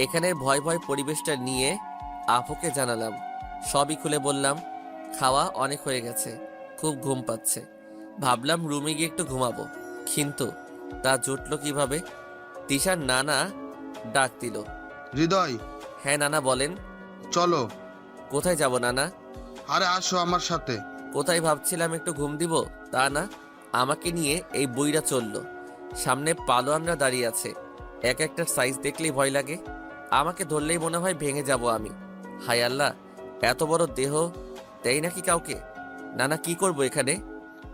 এখানের ভয় ভয় পরিবেশটা নিয়ে আপুকে জানালাম। সবই খুলে বললাম। খাওয়া অনেক হয়ে গেছে, খুব ঘুম পাচ্ছে। ভাবলাম রুমে গিয়ে একটু ঘুমাবো, কিন্তু তা জুটলো কিভাবে? তিশার নানা ডাক দিল। হৃদয়, হ্যাঁ নানা বলেন। চলো। কোথায় যাব নানা? আরে আসো আমার সাথে। কোথায় ভাবছিলাম একটু ঘুম দিব, তা না, আমাকে নিয়ে এই বইরা চললো। সামনে পালোয়ানরা দাঁড়িয়ে আছে, এক একটার সাইজ দেখলেই ভয় লাগে। আমাকে ধরলেই মনে হয় ভেঙে যাব আমি। হায় আল্লাহ, এত বড় দেহ দেয় নাকি কাউকে? নানা কি করব এখানে?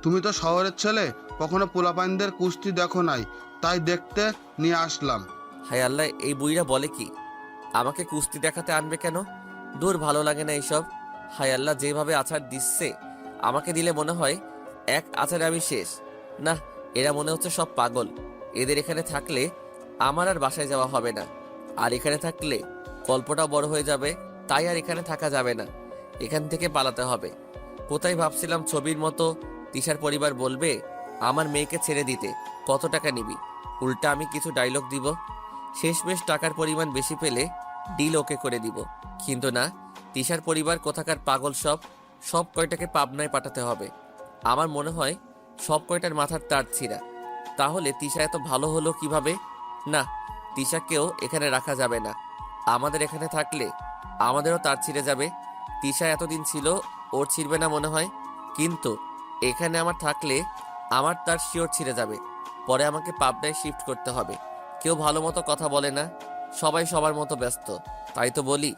তুমি তো শহরের ছেলে, কখনো পোলাপাইনদের কুস্তি দেখো নাই, তাই দেখতে নিয়ে আসলাম। হায় আল্লাহ, এই বুইরা বলে কি আমাকে কুস্তি দেখাতে আনবে কেন? দূর, ভালো লাগে না এইসব। হায় আল্লাহ, যেভাবে আছাড় দিচ্ছে আমাকে দিলে মনে হয় এক আছাড়ে আমি শেষ। না, এরা মনে হচ্ছে সব পাগল। এদের এখানে থাকলে আমার আর বাসায় যাওয়া হবে না, আর এখানে থাকলে গল্পটাও বড় হয়ে যাবে। তাই আর এখানে থাকা যাবে না, এখান থেকে পালাতে হবে। কোথায় ভাবছিলাম ছবির মতো তিশার পরিবার বলবে আমার মেয়েকে ছেড়ে দিতে, কত টাকা নিবি? উল্টা আমি কিছু ডায়লগ দিব, শেষমেশ টাকার পরিমাণ বেশি পেলে ডিল ওকে করে দিব। কিন্তু না, তিশার পরিবার কোথাকার পাগল, সব কয়টাকে পাবনায় পাঠাতে হবে। আমার মনে হয় সব কয়টার মাথার তার ছিঁড়া। তাহলে তিশা এত ভালো হলো কিভাবে? না, তিশাকেও এখানে রাখা যাবে না। আমাদের এখানে থাকলে আমাদেরও তার ছিঁড়ে যাবে। তিশা এতদিন ছিল, ওর ছিঁড়বে না মনে হয়, কিন্তু এখানে আমার থাকলে আমার তার শিওর ছিঁড়ে যাবে। পরে আমাকে পাবনায় শিফট করতে হবে। কেউ ভালো মতো কথা বলে না, সবাই সবার মতো ব্যস্ত। তাই তো বলি,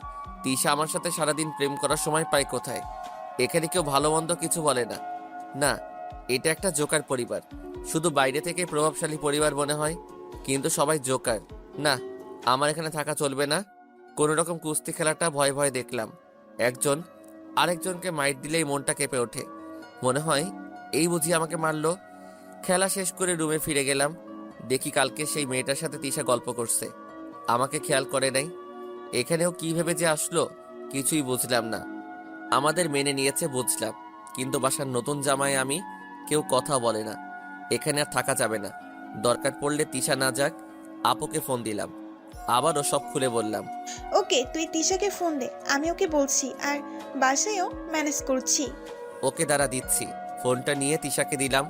তিশা আমার সাথে সারাদিন প্রেম করার সময় পায় কোথায়? এখানে কেউ ভালো মন্দ কিছু বলে না। না, এটা একটা জোকার পরিবার। শুধু বাইরে থেকে প্রভাবশালী পরিবার মনে হয়, কিন্তু সবাই জোকার। না, আমার এখানে থাকা চলবে না। কোনো রকম কুস্তি খেলাটা ভয় ভয় দেখলাম। একজন আরেকজনকে মাইট দিলেই মনটা কেঁপে ওঠে, মনে হয় এই বুঝি আমাকে মারলো। খেলা শেষ করে রুমে ফিরে গেলাম। দেখি কালকে সেই মেয়েটার সাথে তিশা গল্প করছে, আমাকে খেয়াল করে নাই। এখানেও কি ভেবে যে আসলো কিছুই বুঝলাম না। আমাদের মেনে নিয়েছে বুঝলাম, কিন্তু বাসার নতুন জামাই আমি, কেউ কথা বলে না। এখানে আর থাকা যাবে না। দরকার পড়লে তিশা না যাক, আপুকে ফোন দিলাম, আবারও সব খুলে বললাম। ওকে, তুই তিশাকে ফোন দে, আমি ওকে বলছি, আর বাসায়ও ম্যানেজ করছি। ওকে দাঁড়া দিচ্ছি। ফোনটা নিয়ে তিশাকে দিলাম।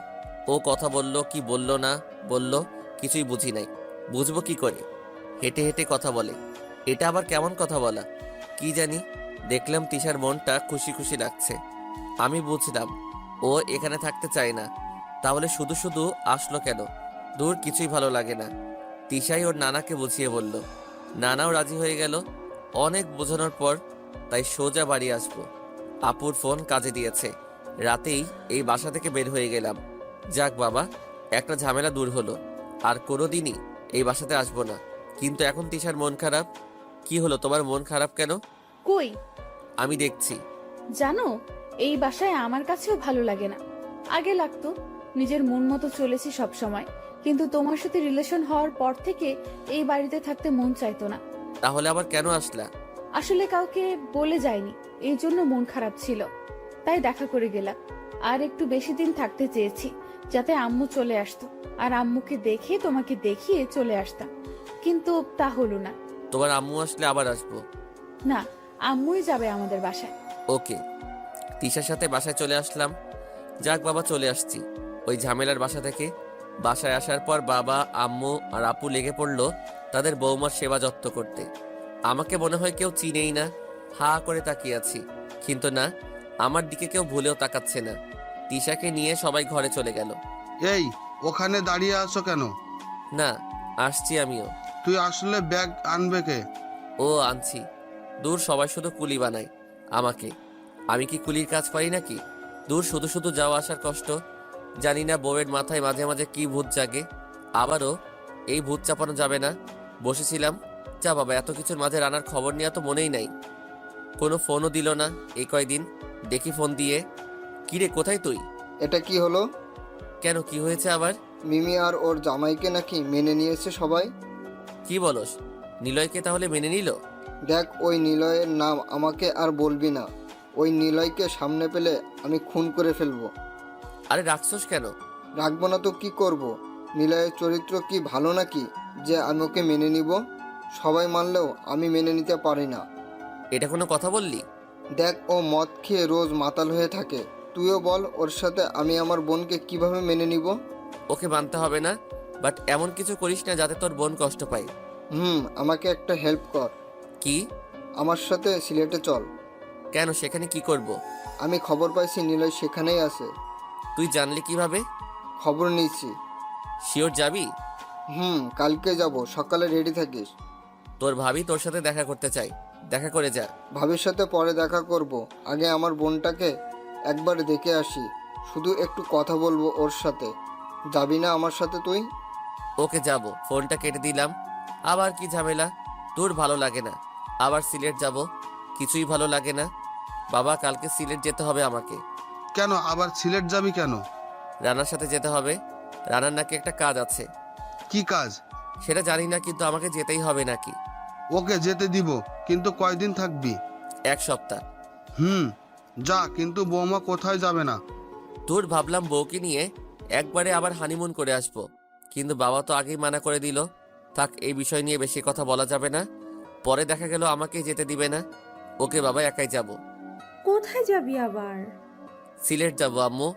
ও কথা বলল কি বলল না বলল কিছুই বুঝি নাই। বুঝবো কি করে? হেঁটে হেঁটে কথা বলে, এটা আবার কেমন কথা বলা কি জানি। দেখলাম তিশার মনটা খুশি খুশি লাগছে। আমি বুঝলাম ও এখানে থাকতে চায় না। তাহলে শুধু শুধু আসলো কেন? দূর, কিছুই ভালো লাগে না। তিশাই ওর নানাকে বুঝিয়ে বলল, নানাও রাজি হয়ে গেল। অনেক বোঝানোর পর তাই সোজা বাড়ি আসবো। আপুর ফোন কাজে দিয়েছে। রাতেই এই বাসা থেকে বের হয়ে গেলাম। যাক বাবা, একটা ঝামেলা দূর হলো। আর কোনোদিনই এই বাসাতে আসবো না। কিন্তু এখন তিশার মন খারাপ। কি হলো, তোমার মন খারাপ কেন? কই? আমি দেখছি। জানো, এই বাসায় আমার কাছেও ভালো লাগে না। আগে লাগতো, নিজের মন মতো চলেছি সব সময়, কিন্তু তোমার সাথে রিলেশন হওয়ার পর থেকে এই বাড়িতে থাকতে মন চাইতো না। তাহলে আবার কেন আসলা? আসলে কাউকে বলে যায়নি, এই জন্য মন খারাপ ছিল, তাই দেখা করে গেলাম। আর একটু বেশি দিন থাকতে চেয়েছি, যাতে আম্মু চলে আসতো, আর আম্মুকে দেখে তোমাকে দেখিয়ে চলে আসতাম, কিন্তু তা হলো না। তোমার আম্মু আসলে আবার আসবো। না, আম্মুই যাবে আমাদের বাসায়। ওকে। তিশার সাথে বাসায় চলে আসলাম। যাক বাবা, চলে আসছি ওই ঝামেলার বাসা থেকে। বাসায় আসার পর বাবা, আম্মু আর আপু লেগে পড়লো তাদের বৌমার সেবা যত্ন করতে। আমাকে মনে হয় কেউ চিনেই না, হা করে তাকিয়ে আছি। কিন্তু না, আমার দিকে কেউ ভুলেও তাকাচ্ছে না। তিশাকে নিয়ে সবাই ঘরে চলে গেল। এই, ওখানে দাঁড়িয়ে আছো কেন? না, আসছি আমিও। তুই আসলে ব্যাগ আনবে কে? ও আনছি। দূর, সবাই শুধু কুলি বানায় আমাকে। আমি কি কুলির কাজ পারি নাকি? দূর, শুধু শুধু যাওয়া আসার কষ্ট। জানি না বউয়ের মাথায় মাঝে মাঝে কি ভূত জাগে। আবারও এই ভূত চাপানো যাবে না। বসেছিলাম, যা বাবা, এত কিছুর মাঝে রানার খবর নেওয়া তো মনেই নাই। কোনো ফোনও দিল না এই কয়দিন। দেখি ফোন দিয়ে। কিরে, কোথায় তুই? এটা কি হলো? কেন, কি হয়েছে আবার? মিমি আর ওর জামাইকে নাকি মেনে নিয়েছে সবাই। কি বলস? নিলয়কে তাহলে মেনে নিল? দেখ, ওই নিলয়ের নাম আমাকে আর বলবি না। ওই নিলয়কে সামনে পেলে আমি খুন করে ফেলবো। আরে রাখছস কেন? রাখবো না তো কি করব? নিলয়ের চরিত্র কি ভালো নাকি যে আমি ওকে মেনে নিব? সবাই মানলেও আমি মেনে নিতে পারি না। এটা কোনো কথা বললি? দেখ, ও মদ খেয়ে রোজ মাতাল হয়ে থাকে। তুইও বল ওর সাথে আমি আমার বোনকে কিভাবে মেনে নিব। ওকে মানতে হবে না, বাট এমন কিছু করিস না যাতে তোর বোন কষ্ট পায়। আমাকে একটা হেল্প কর। কি? আমার সাথে সিলেটে চল। কেন, সেখানে কি করব? আমি খবর পাইছি নিলয় সেখানেই আছে। তুই জানলি কিভাবে? খবর নিয়েছি। শিওর যাবি? কালকে যাব, সকালে রেডি থাকিস। তোর ভাবি তোর সাথে দেখা করতে চাই, দেখা করে যা। ভাবির সাথে পরে দেখা করব, আগে আমার বোনটাকে একবার দেখে আসি। শুধু একটু কথা বলবো ওর সাথে। যাবি না আমার সাথে তুই? ওকে যাব। ফোনটা কেটে দিলাম। আবার কি ঝামেলা? তোর ভালো লাগে না, আবার সিলেট যাব, কিছুই ভালো লাগে না। বাবা, কালকে সিলেট যেতে হবে আমাকে। কেন আবার সিলেট যাবি কেন? রানার সাথে যেতে হবে। রানার নাকি একটা কাজ আছে। কি কাজ? সেটা জানি না, কিন্তু আমাকে যেতেই হবে নাকি। ওকে যেতে দিব, কিন্তু কয়দিন থাকবি? 1 সপ্তাহ। যা, কিন্তু বৌমা কোথায় যাবে না? তোর ভাবলাম বউকে নিয়ে একবারে আবার হানিমুন করে আসবো, কিন্তু বাবা তো আগেই মানা করে দিল। থাক, এই বিষয় নিয়ে বেশি কথা বলা যাবে না, পরে দেখা গেল আমাকে যেতে দিবে না। ওকে বাবা, একাই যাব। কোথায় যাবি আবার? সিলেট যাব আম্মু।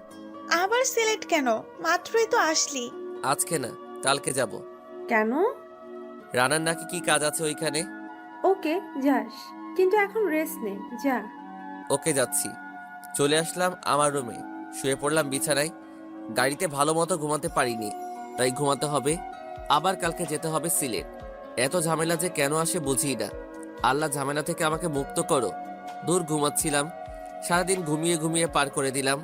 আবার সিলেট কেন? মাত্রই তো আসলি। আজকে না, কালকে যাব। কেন? রানার নাকি কি কাজ আছে ওইখানে। ওকে যাস, কিন্তু এখন রেস্ট নে, যা। ওকে, যাচ্ছি। চলে আসলাম আমার রুমে, শুয়ে পড়লাম বিছানায়। গাড়িতে ভালো মতো ঘুমাতে পারিনি, তাই ঘুমাতে হবে। আবার কালকে যেতে হবে সিলেট। এত ঝামেলা যে কেন আসে বুঝি না। আল্লাহ ঝামেলা থেকে আমাকে মুক্ত করো। দূর ঘুমাচ্ছিলাম, সারাদিন ঘুমিয়ে ঘুমিয়ে পার করে দিলাম।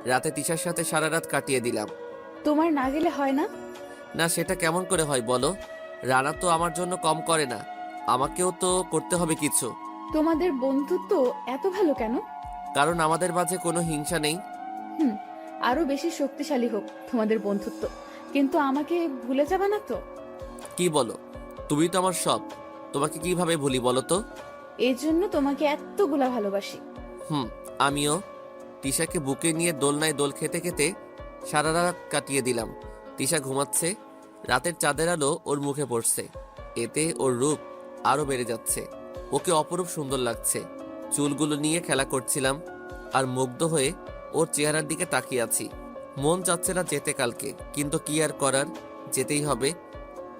রাতে তিশার সাথে সারা রাত কাটিয়ে দিলাম। তোমার না গেলে হয় না? না, সেটা কেমন করে হয় বলো? রানা তো আমার জন্য কম করে না, আমাকেও তো করতে হবে কিছু। তোমাদের বন্ধুত্ব এত ভালো কেন? কারণ আমাদের মাঝে কোনো হিংসা নেই। আরো বেশি শক্তিশালী হোক তোমাদের বন্ধুত্ব, কিন্তু আমাকে ভুলে যাবে না তো? কি বলো? তুমি তো আমার সব, তোমাকে কিভাবে ভুলি বলো তো? এই জন্য তোমাকে এতগুলা ভালোবাসি। আমিও। তিশাকে বুকে নিয়ে দোলনায় দোল খেতে খেতে সারা রাত কাটিয়ে দিলাম। তিশা ঘুমাচ্ছে, রাতের চাঁদের আলো ওর মুখে পড়ছে, এতে ওর রূপ আরো বেড়ে যাচ্ছে। ওকে অপরূপ সুন্দর লাগছে। চুলগুলো নিয়ে খেলা করছিলাম, আর মুগ্ধ হয়ে ওর চেহারার দিকে তাকিয়ে আছি। মন চাচ্ছে না যেতে কালকে, কিন্তু কি আর করার, যেতেই হবে।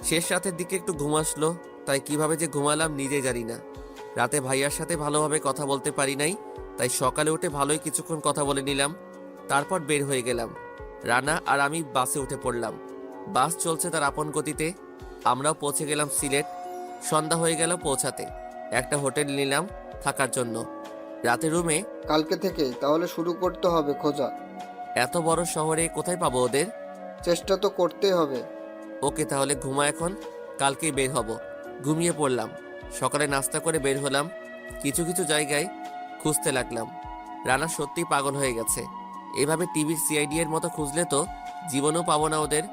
শেষ রাতের দিকে একটু ঘুম আসলো, তাই কিভাবে যে ঘুমালাম নিজে জানি না। রাতে ভাইয়ার সাথে ভালোভাবে কথা বলতে পারি নাই, তাই সকালে উঠে ভালোই কিছুক্ষণ কথা বলে নিলাম। তারপর বের হয়ে গেলাম। রানা আর আমি বাসে উঠে পড়লাম। বাস চলছে তার আপন গতিতে। আমরাও পৌঁছে গেলাম সিলেট। সন্ধ্যা হয়ে গেল পৌঁছাতে। একটা হোটেল নিলাম থাকার জন্য। রাতে রুমে। কালকে থেকে তাহলে শুরু করতে হবে খোঁজা। এত বড় শহরে কোথায় পাবো ওদের? চেষ্টা তো করতেই হবে। ওকে, তাহলে ঘুমা এখন, কালকেই বের হব। ঘুমিয়ে পড়লাম। সকালে নাস্তা করে বের হলাম। কিছু কিছু জায়গায় খুঁজতে লাগলাম। রানা সত্যি পাগল হয়ে গেছে। এভাবে টিভির সিআইডি এর মতো খুঁজলে তো জীবনও পাবো না ওদের।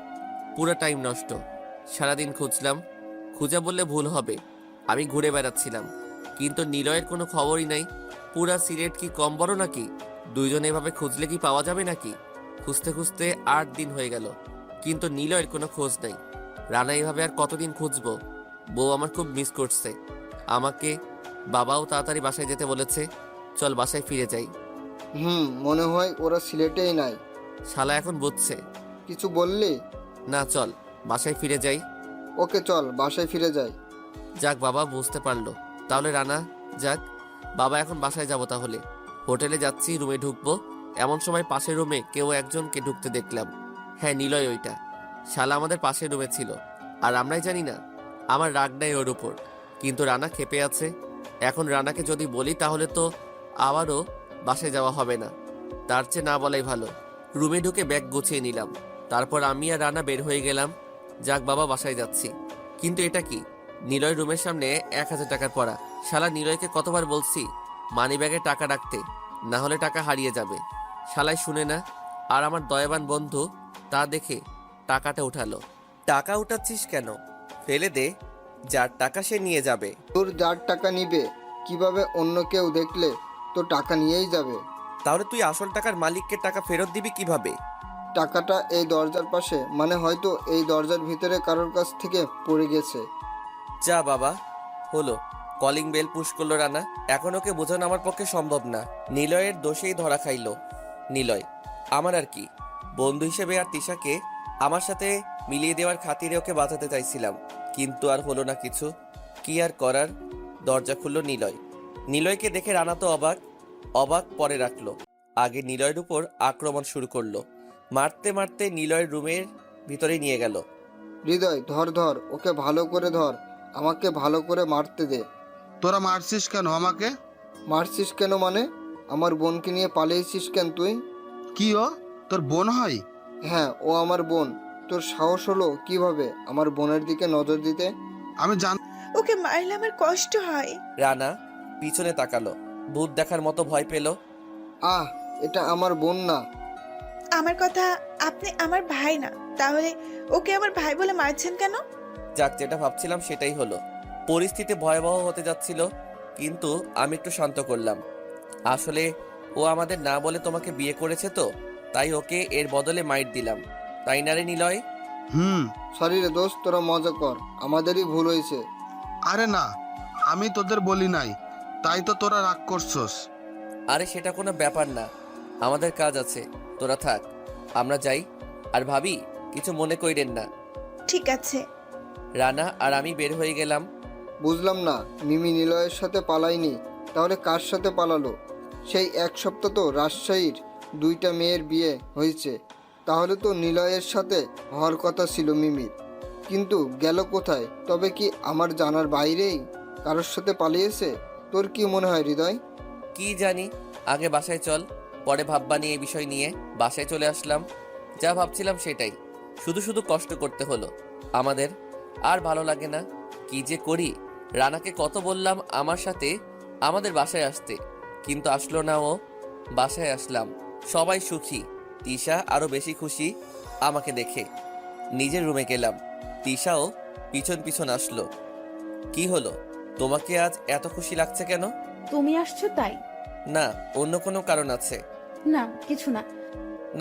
পুরো টাইম নষ্ট। সারাদিন খুঁজলাম, খুঁজে বললে ভুল হবে। আমি ঘুরে বেড়াচ্ছিলাম, কিন্তু নিলয়ের কোনো খবরই নাই। পুরা সিলেট কি কম বড় নাকি? দুইজনে এভাবে খুঁজলে কি পাওয়া যাবে নাকি? খুঁজতে খুঁজতে 8 দিন হয়ে গেল, কিন্তু নিলয়ের কোনো খোঁজ নাই। রানা এভাবে আর কতদিন খুঁজবো? বউ আমার খুব মিস করছে আমাকে। বাবাও তাড়াতাড়ি বাসায় যেতে বলেছে। চল বাসায় ফিরে যাই। মনে হয় ওরা সিলেটেই নাই। শালা এখন বুঝছে। কিছু বললি? না, চল বাসায় ফিরে যাই। ওকে চল বাসায় ফিরে যাই। যাক, বাবা বুঝতে পারলো। তাহলে রানা যাক, বাবা এখন বাসায় যাব। তাহলে হোটেলে যাচ্ছি, রুমে ঢুকবো। এমন সময় পাশের রুমে কেউ একজনকে ঢুকতে দেখলাম। হ্যাঁ, নিলয় ওইটা। শালা আমাদের পাশের রুমে ছিল, আর আমরাই জানি না। আমার রাগ নাই ওর উপর, কিন্তু রানা ক্ষেপে আছে। এখন রানাকে যদি বলি তাহলে তো আবারও বাসায় যাওয়া হবে না। তার চেয়ে না বলাই ভালো। রুমে ঢুকে ব্যাগ গুছিয়ে নিলাম। তারপর আমি আর রানা বের হয়ে গেলাম। যাক বাবা, বাসায় যাচ্ছি। কিন্তু এটা কি? নিলয় রুমের সামনে 1000 টাকার পড়া। শালা নিলয়কে কতবার বলছি মানি ব্যাগে টাকা রাখতে, না হলে টাকা হারিয়ে যাবে। শালাই শুনে না। আর আমার দয়াবান বন্ধু তা দেখে টাকাটা উঠালো। টাকা উঠাচ্ছিস কেন? ফেলে দে, যার টাকা সে নিয়ে যাবে। তোর যার টাকা নিবে, কিভাবে অন্য কেউ দেখলে তো টাকা নিয়েই যাবে। তাহলে তুই আসল টাকার মালিককে টাকা ফেরত দিবি কিভাবে? টাকাটা এই দরজার পাশে, মানে হয়তো এই দরজার ভিতরে কারোর কাছ থেকে পড়ে গেছে। যা বাবা, হলো। কলিং বেল পুশ করলো রানা। এখন ওকে বোঝানো আমার পক্ষে সম্ভব না। নিলয়ের দোষেই ধরা খাইলো। নিলয়। আমার আর কি, বন্ধু হিসেবে আর তিশাকে আমার সাথে মিলিয়ে দেওয়ার খাতিরে ওকে বাঁচাতে চাইছিলাম, কিন্তু আর হলো না কিছু। কি আর করার। দরজা খুলল নিলয়। নিলয়কে দেখে রানা তো অবাক অবাক পরে রাখলো। আগে নিলয়ের উপর আক্রমণ শুরু করলো। মারতে মারতে নিলয়ের রুমের ভিতরে নিয়ে গেল। হৃদয়, ধর ধর, ওকে ভালো করে ধর, আমাকে ভালো করে মারতে দে। তোরা মারছিস কেন আমাকে? মারছিস কেন মানে? আমার বোনকে নিয়ে পালিয়েছিস কেন তুই? কি ও তোর বোন হয়? হ্যাঁ, ও আমার বোন। তোর সাহস হলো কিভাবে আমার বোনের দিকে নজর দিতে? আমি জান ওকে মারলে আমার কষ্ট হয়। রানা পিছনে তাকালো, ভূত দেখার মতো ভয় পেল। আহ, এটা আমার বোন না। আমার কথা, আপনি আমার ভাই না, তাহলে ওকে আমার ভাই বলে মারছেন কেন? যাক, যেটা ভাবছিলাম সেটাই হলো। পরিস্থিতি ভয়াবহ হতে যাচ্ছিল, কিন্তু আমি একটু শান্ত করলাম। আসলে ও আমাদের না বলে তোমাকে বিয়ে করেছে, তো তাই ওকে এর বদলে মাইর দিলাম, তাই না রে নিলয়? সরি রে দোস্ত, তোরা মজা কর, আমাদেরই ভুল হয়েছে। আরে না, আমি তোদের বলি নাই, তাই তো তোরা রাগ করছস। আরে সেটা কোনো ব্যাপার না, আমাদের কাজ আছে, তোরা থাক, আমরা যাই। আর ভাবি, কিছু মনে কইরেন না। ঠিক আছে। রানা আর আমি বের হয়ে গেলাম। বুঝলাম না, মিমি নিলয়ের সাথে পালায়নি, তাহলে কার সাথে পালালো? সেই এক সপ্তাহ তো রাজশাহীর 2টা মেয়ের বিয়ে হয়েছে, তাহলে তো নিলয়ের সাথে হওয়ার কথা ছিল মিমির, কিন্তু গেল কোথায়? তবে কি আমার জানার বাইরেই কারোর সাথে পালিয়েছে? তোর কি মনে হয় হৃদয়? কি জানি, আগে বাসায় চল, পরে ভাববানি এই বিষয় নিয়ে। বাসায় চলে আসলাম, যা ভাবছিলাম সেটাই, শুধু শুধু কষ্ট করতে হলো আমাদের। আর ভালো লাগে না, কি যে করি। রানাকে কত বললাম আমার সাথে আমাদের বাসায় আসতে, কিন্তু আসলো না ও। বাসায় আসলাম, সবাই সুখী, তিশা আরো বেশি খুশি আমাকে দেখে। নিজের রুমে গেলাম, তিশাও পিছন পিছন আসলো। কি হলো, তোমাকে আজ এত খুশি লাগছে কেন? তুমি আসছো তাই? না, অন্য কোনো কারণ আছে? না, কিছু না।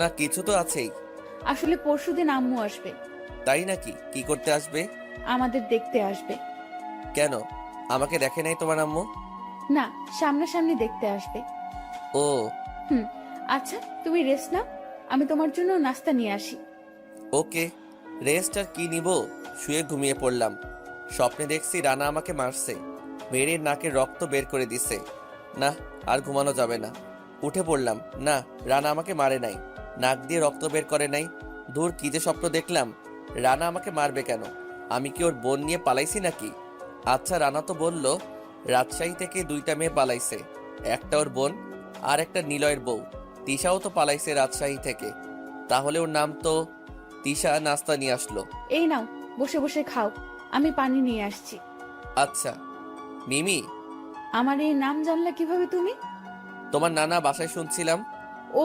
না, কিছু তো আছেই। আসলে পরশুদিন আম্মু আসবে। তাই নাকি? কি করতে আসবে? আমাদের দেখতে আসবে। কেন, আমাকে দেখে নাই তোমার আম্মু? না, সামনাসামনি দেখতে আসবে। ও আচ্ছা, তুমি রেস্ট নাও, আমি তোমার জন্য নাস্তা নিয়ে আসি। ওকে। রেস্ট আর কি নিব, শুয়ে ঘুমিয়ে পড়লাম। স্বপ্নে দেখছি রানা আমাকে মারছে, মেরে নাকের রক্ত বের করে দিছে। না, আর ঘুমানো যাবে না। উঠে পড়লাম, না, রানা আমাকে মারে নাই, নাক দিয়ে রক্ত বের করে নাই। দূর, কি যে স্বপ্ন দেখলাম। রানা আমাকে মারবে কেন? আমি কি ওর বোন নিয়ে পালাইছি নাকি? আচ্ছা, রানা তো বলল রাজশাহী থেকে 2টা মেয়ে পালাইছে, একটা ওর বোন আর একটা নিলয়ের বউ। তিশাও তো পালাইছে রাজশাহী থেকে, তাহলে ওর নাম তো তিশা। নাস্তা নিয়ে আসলো। এই নাও, বসে বসে খাও, আমি পানি নিয়ে আসছি। আচ্ছা। মিমি, আমার এই নাম জানলা কিভাবে তুমি? তোমার নানা বাসায় শুনছিলাম। ও,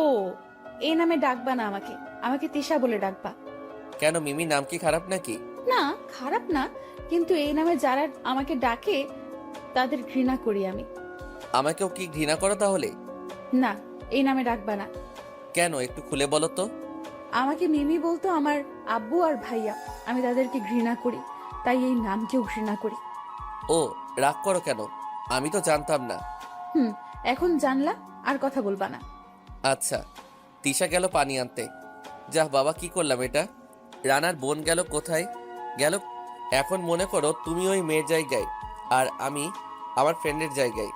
এই নামে ডাকবা না আমাকে, আমাকে তিশা বলে ডাকবা। কেন মিমি, নাম কি খারাপ নাকি? না, খারাপ না, কিন্তু এই নামে যারা আমাকে ডাকে তাদের ঘৃণা করি আমি। আমাকেও কি ঘৃণা করো তাহলে? না, এই নামে ডাকবা না। কেন, একটু খুলে বলো তো। আমাকে মিমি বলতো আমার আব্বু আর ভাইয়া, আমি তাদেরকে ঘৃণা করি, তাই এই নামকেও ঘৃণা করি। ও, রাগ করো কেন? আমি তো জানতাম না। এখন জানলা, আর কথা বলবা না। আচ্ছা। তিশা গেল পানি আনতে। যাহ বাবা, কি করলাম এটা? রানার বোন গেল কোথায়? গেল, এখন মনে করো তুমি ওই মেয়ের জায়গায় আর আমি আমার ফ্রেন্ডের জায়গায়।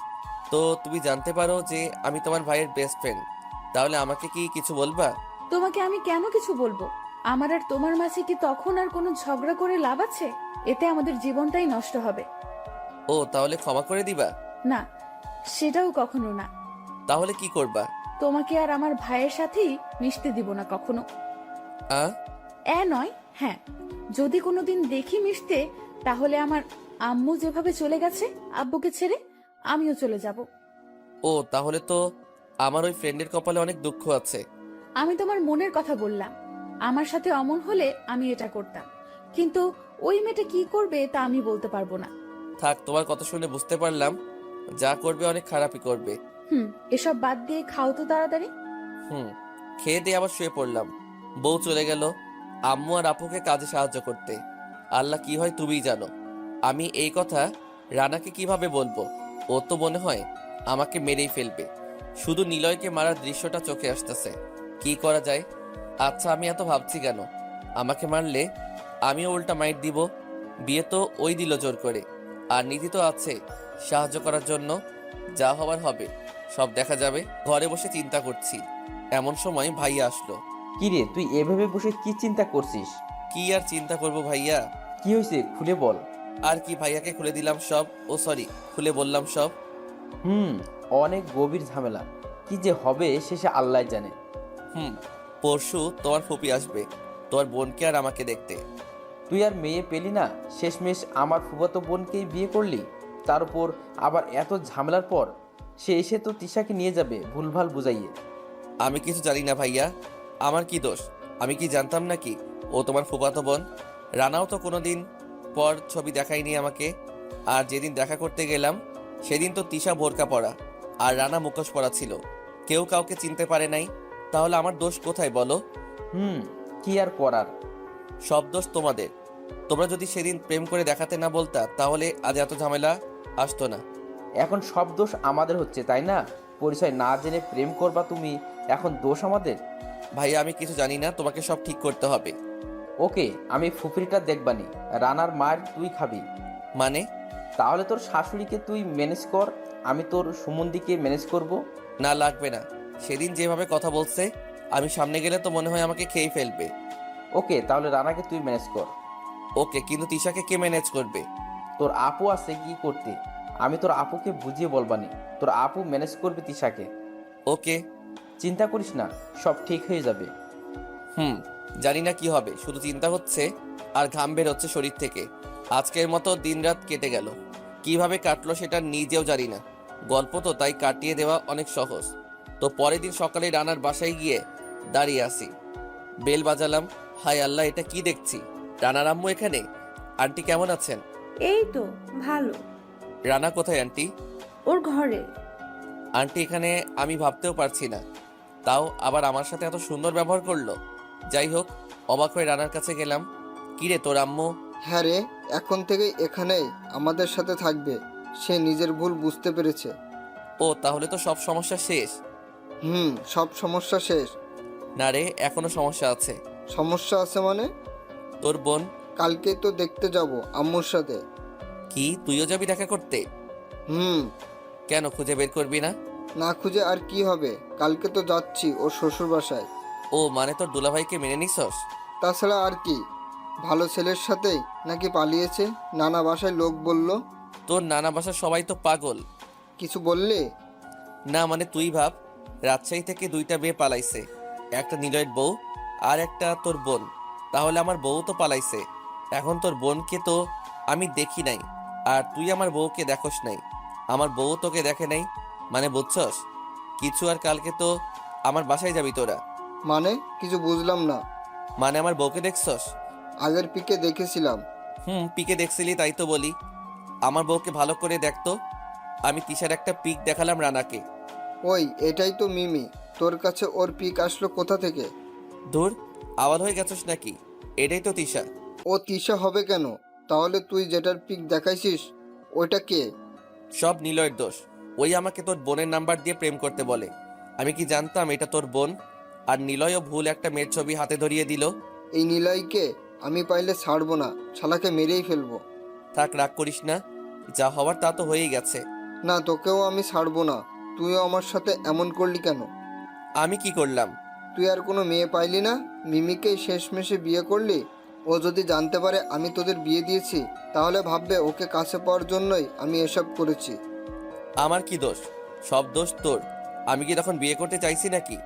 তো তুমি জানতে পারো যে আমি তোমার ভাইয়ের বেস্ট ফ্রেন্ড, তাহলে আমাকে কি কিছু বলবা? তোমাকে আমি কেন কিছু বলবো? আমার আর তোমার মাঝে কি তখন আর কোনো ঝগড়া করে লাভ আছে? এতে আমাদের জীবনটাই নষ্ট হবে। ও, তাহলে ক্ষমা করে দিবা? না, সেটাও কখনো না। তাহলে কি করবা? তোমাকে আর আমার ভাইয়ের সাথেই মিশতে দিব না কখনো। নয়, হ্যাঁ, যদি কোনোদিন দেখি মিশতে, তাহলে আমার আম্মু যেভাবে চলে গেছে আব্বুকে ছেড়ে, আমিও চলে যাব। ও, তাহলে তো আমার ওই ফ্রেন্ডের কপালে অনেক দুঃখ আছে। আমি তোমার মনের কথা বললাম, আমার সাথে অমন হলে আমি এটা করতাম, কিন্তু ওই মেয়েটা কি করবে তা আমি বলতে পারবো না। থাক, তোমার কথা শুনে বুঝতে পারলাম যা করবে অনেক খারাপই করবে। এসব বাদ দিয়ে খাও তো তাড়াতাড়ি। খেয়ে দিয়ে আবার শুয়ে পড়লাম। বউ চলে গেল আম্মু আর আপুকে কাজে সাহায্য করতে। আল্লাহ, কি হয় তুমিই জানো। আমি এই কথা রানাকে কিভাবে বলবো? ও তো মনে হয় আমাকে মেরেই ফেলবে। শুধু নিলয়কে মারার দৃশ্যটা চোখে আসতেছে। কি করা যায়? আচ্ছা, আমি এত ভাবছি কেন? আমাকে মারলে আমিও উল্টা মাইট দিব। বিয়ে তো ওই দিল জোর করে, আর নীতি তো আছে সাহায্য করার জন্য। যা হবার হবে, সব দেখা যাবে। ঘরে বসে চিন্তা করছি, এমন সময় ভাইয়া আসলো। কি রে, তুই এভাবে বসে কি চিন্তা করছিস? কি আর চিন্তা করব ভাইয়া? কি হয়েছে খুলে বল। আর কি, ভাইয়াকে খুলে দিলাম সব। ও সরি, খুলে বললাম সব। অনেক গভীর ঝামেলা। কি যে হবে শেষে আল্লাহ জানে। পরশু তোমার ফুপি আসবে তোমার বোনকে আর আমাকে দেখতে। তুই আর মেয়ে পেলি না, শেষমেশ আমার ফুফাতো বোনকেই বিয়ে করলি। তার উপর আবার এত ঝামেলার পর সে এসে তো তিশাকে নিয়ে যাবে ভুলভাল বুঝাইয়ে। আমি কিছু জানি না ভাইয়া, আমার কি দোষ? আমি কি জানতাম নাকি ও তোমার ফুফাতো বোন? রানাও তো কোনোদিন পর ছবি দেখায়নি আমাকে। আর যেদিন দেখা করতে গেলাম সেদিন তো তিশা বোরকা পরা আর রানা মুখোশ পরা ছিল। কেউ কাউকে চিনতে পারে নাই। তাহলে আমার দোষ কোথায় বলো? কি আর করার। সব দোষ তোমাদের। তোমরা যদি সেদিন প্রেম করে দেখাতে না বলতা তাহলে আজ এত ঝামেলা আসতো না। এখন সব দোষ আমাদের হচ্ছে, তাই না? পরিচয় না জেনে প্রেম করবা তুমি, এখন দোষ আমাদের? ভাইয়া আমি কিছু জানি না, তোমাকে সব ঠিক করতে হবে। ওকে, আমি ফুফরিটা দেখবানি, রানার মার তুই খাবি। মানে? তাহলে তোর শাশুড়িকে তুই ম্যানেজ কর, আমি তোর সুমন্দিকে ম্যানেজ করব। না, লাগবে না। সেদিন যেভাবে কথা বলছে, আমি সামনে গেলে তো মনে হয় আমাকে খেয়ে ফেলবে। ওকে, তাহলে রানাকে তুই ম্যানেজ কর। ওকে, কিন্তু তিশাকে কে ম্যানেজ করবে? তোর আপু আছে কি করতে, আমি তোর আপুকে বুঝিয়ে বলবানি। তোর আপু ম্যানেজ করবে তিশাকে। ওকে। চিন্তা করিস না, সব ঠিক হয়ে যাবে। জানি না কি হবে, শুধু চিন্তা হচ্ছে আর ঘাম বের হচ্ছে শরীর থেকে। আজকের মতো দিনরাত কেটে গেল, কিভাবে কাটলো সেটা নিজেও জানি না। গল্প তো তাই কাটিয়ে দেওয়া অনেক সহজ। তো পরের দিন সকালে রানার বাসায় গিয়ে দাঁড়িয়ে আসি। বেল বাজালাম। হায় আল্লাহ, এটা কি দেখছি? রানার আম্মু এখানে। আন্টি কেমন আছেন? এই তো ভালো। রানা কোথায় আন্টি? ওর ঘরে। আন্টি এখানে? আমি ভাবতেও পারছি না, তাও আবার আমার সাথে এত সুন্দর ব্যবহার করলো। যাই হোক, অবাক হয়ে রানার কাছে গেলাম। কিরে, তোর আম্মু? হ্যাঁ রে, এখন থেকে এখানেই আমাদের সাথে থাকবে। সে নিজের ভুল বুঝতে পেরেছে। ও, তাহলে তো সব সমস্যা শেষ। সব সমস্যা শেষ। না রে, এখনো সমস্যা আছে। সমস্যা আছে মানে? তোর বোন? কালকেই তো দেখতে যাব আম্মুর সাথে। কি, তুইও যাবি দেখা করতে? হুম। কেন, খুঁজে বের করবি না? না খুঁজে আর কি হবে, কালকে তো যাচ্ছি ওর শ্বশুর বাসায়। ও মানে তোর দুলাভাইকে মেনে নিছস? তাছাড়া আর কি, ভালো ছেলের সাথেই নাকি পালিয়েছে, নানা বাসায় লোক বলল। তোর নানা বাসার সবাই তো পাগল। কিছু বললে? না মানে তুই ভাব, রাজশাহী থেকে 2টা মেয়ে পালাইছে, একটা নিলয়ের বউ আর একটা তোর বোন। তাহলে আমার বউ তো পালাইছে। এখন তোর বোনকে তো আমি দেখি নাই, আর তুই আমার বউকে দেখোস নাই। আমার বউ তোকে দেখে নাই মানে, বুঝছস কিছু? আর কালকে তো আমার বাসায় যাবি তোরা। মানে কিছু বুঝলাম না। মানে আমার বউকে দেখছস? আগের পিকে দেখেছিলাম। পিকে দেখছিলি তাই তো বলি। আমার বউকে ভালো করে দেখতো। আমি তিশার একটা পিক দেখালাম রানাকে। ওই এটাই তো মিমি, তোর কাছে ওর পিক আসলো কোথা থেকে? ধুর, আওয়াজ হয়ে গেছস নাকি? এটাই তো তিশা। ও তিশা হবে কেন? তাহলে তুই যেটার পিক দেখাইছিস ওইটা কে? সব নিলয়ের দোষ। ওই আমাকে তোর বোনের নাম্বার দিয়ে প্রেম করতে বলে। আমি কি জানতাম এটা তোর বোন? আর নিলয়ও ভুল একটা মেয়ের ছবি হাতে ধরিয়ে দিল। এই নিলয়কে আমি পাইলে ছাড়বো না, শালাকে মেরেই ফেলবো। থাক, রাগ করিস না, যা হওয়ার তা তো হয়েই গেছে। না, তোকেও আমি ছাড়বো না। তুইও আমার সাথে এমন করলি কেন? আমি কি করলাম? তুই আর কোনো মেয়ে পাইলি না, মিমিকেই শেষমেশে বিয়ে করলি। ও যদি জানতে পারে আমি তোদের বিয়ে দিয়েছি, তাহলে ভাববে ওকে কাছে পাওয়ার জন্যই আমি এসব করেছি। আমার কি দোষ? সব দোষ তোর। আমি কি তখন বিয়ে করতে চাইছি নাকি?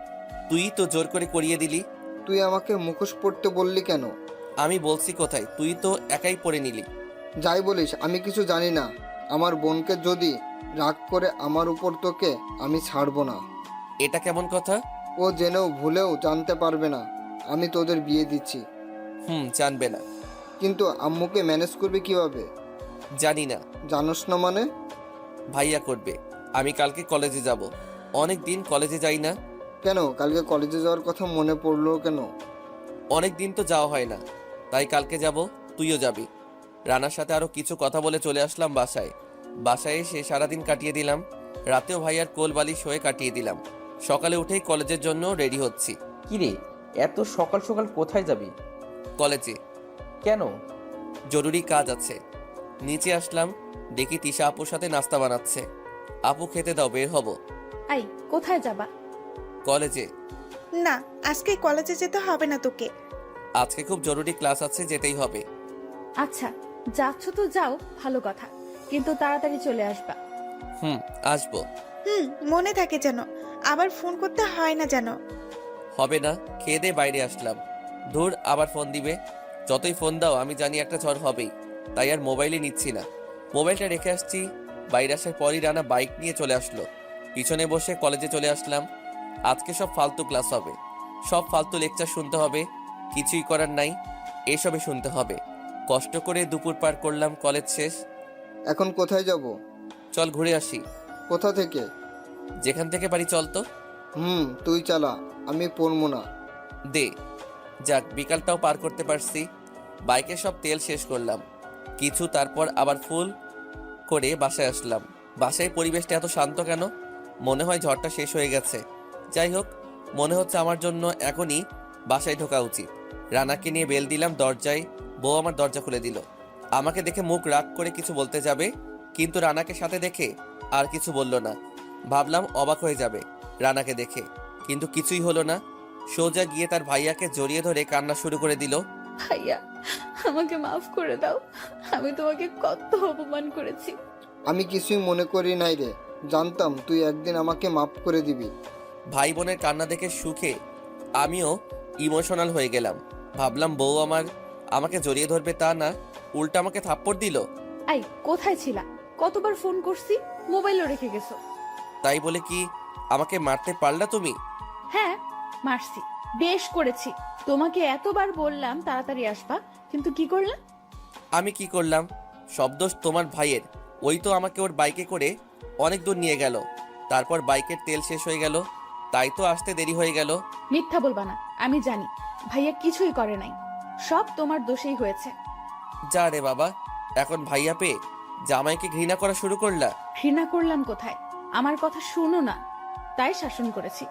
তুই তো জোর করে করিয়ে দিলি। তুই আমাকে মুখোশ পড়তে বললি কেন? আমি বলছি কোথায়, তুই তো একাই পড়ে নিলি। যাই বলিস, আমি কিছু জানি না। আমার বোনকে যদি রাগ করে আমার উপর, তোকে আমি ছাড়বো না। এটা কেমন কথা? ও জেনেও ভুলেও জানতে পারবে না আমি তোদের বিয়ে দিচ্ছি। জানবে না। কিন্তু আম্মুকে ম্যানেজ করবে কিভাবে? জানি না। জানোস না মানে? ভাইয়া করবে। আমি কালকে কলেজে যাব। অনেক দিন কলেজে যাই না। কেন, কালকে কলেজে যাওয়ার কথা মনে পড়লো কেন? অনেক দিন তো যাওয়া হয় না, তাই কালকে যাব। তুইও যাবি। রানার সাথে আরো কিছু কথা বলে চলে আসলাম বাসায়। বাসায় এসে সারাদিন কাটিয়ে দিলাম। রাতেও ভাইয়ার কোল বালিশ হয়ে কাটিয়ে দিলাম। সকালে উঠেই কলেজের জন্য রেডি হচ্ছি। কিরে, এত সকাল সকাল কোথায় যাবি? কলেজে কেন? জরুরি কাজ আছে। নিচে আসলাম, দেখি তিশা আপুর সাথে নাস্তা বানাচ্ছে। আপু খেতে দাও, বের হব। আই, কোথায় যাবা? কলেজে। না, আজকে কলেজে যেতে হবে না তোকে। আজকে খুব জরুরি ক্লাস আছে, যেতেই হবে। আচ্ছা, যাচ্ছ তো যাও, ভালো কথা, কিন্তু তাড়াতাড়ি চলে আসবা। আসবো। মনে থাকে যেন, আবার ফোন করতে হয় না যেন। হবে না, খেয়ে দিয়ে বাইরে আসলাম। ধুর, আবার ফোন দিবে। যতই ফোন দাও আমি জানি একটা ঝড় হবেই, তাই আর মোবাইলই নিচ্ছি না। মোবাইলটা রেখে আসছি। বাইরে আসার পরই রানা বাইক নিয়ে চলে আসলো। পিছনে বসে কলেজে চলে আসলাম। আজকে সব ফালতু ক্লাস হবে, সব ফালতু লেকচার শুনতে হবে। কিছুই করার নাই, এসবে শুনতে হবে। কষ্ট করে দুপুর পার করলাম, কলেজ শেষ। এখন কোথায় যাব? চল ঘুরে আসি। কোথা থেকে? যেখান থেকে পারি চল তো। তুই চালা, আমি পড়বো না। দে। যাক, বিকালটাও পার করতে পারছি। বাইকে সব তেল শেষ করলাম কিছু, তারপর আবার ফুল করে বাসায় আসলাম। বাসায় পরিবেশটা এত শান্ত কেন? মনে হয় ঝড়টা শেষ হয়ে গেছে। যাই হোক, মনে হচ্ছে আমার জন্য এখনই বাসায় ঢোকা উচিত। রানাকে নিয়ে বেল দিলাম দরজায়। বউ আমার দরজা খুলে দিল। আমাকে দেখে মুখ রাগ করে কিছু বলতে যাবে, কিন্তু রানাকে সাথে দেখে আর কিছু বলল না। ভাবলাম অবাক হয়ে যাবে রানাকে দেখে, কিন্তু কিছুই হলো না। সোজা গিয়ে তার ভাইয়াকে জড়িয়ে ধরে কান্না শুরু করে দিল। ভাইয়া, আমাকে মাফ করে দাও, আমি তোমাকে কত অপমান করেছি। আমি কিছুই মনে করি নাই রে, জানতাম তুই একদিন আমাকে মাফ করে দিবি। ভাই বোনের কান্না দেখে সুখে আমিও ইমোশনাল হয়ে গেলাম। ভাবলাম বউ আমাকে জড়িয়ে ধরবে, তা না, উল্টা আমাকে থাপ্পড় দিল। আই, কোথায় ছিলা? কতবার ফোন করছি, মোবাইলও রেখে গেছো। তাই বলে কি আমাকে মারতে পারলা তুমি? হ্যাঁ, মারছি, বেশ করেছি। তোমাকে এতবার বললাম তাড়াতাড়ি আসবা, কিন্তু কি করলাম? আমি কি করলাম? সব দোষ তোমার ভাইয়ের। ওই তো আমাকে ওর বাইকে করে অনেক দূর নিয়ে গেল, তারপর বাইকের তেল শেষ হয়ে গেল, তাই তো আসতে দেরি হয়ে গেল। মিথ্যা বলবা না, আমি জানি ভাইয়া কিছুই করে নাই, সব তোমার দোষেই হয়েছে। যা রে বাবা, এখন ভাইয়া পেয়ে জামাইকে ঘৃণা করা শুরু করলা? ঘৃণা করলাম কোথায়? আমার কথা শুনো না, তাই শাসন করেছি।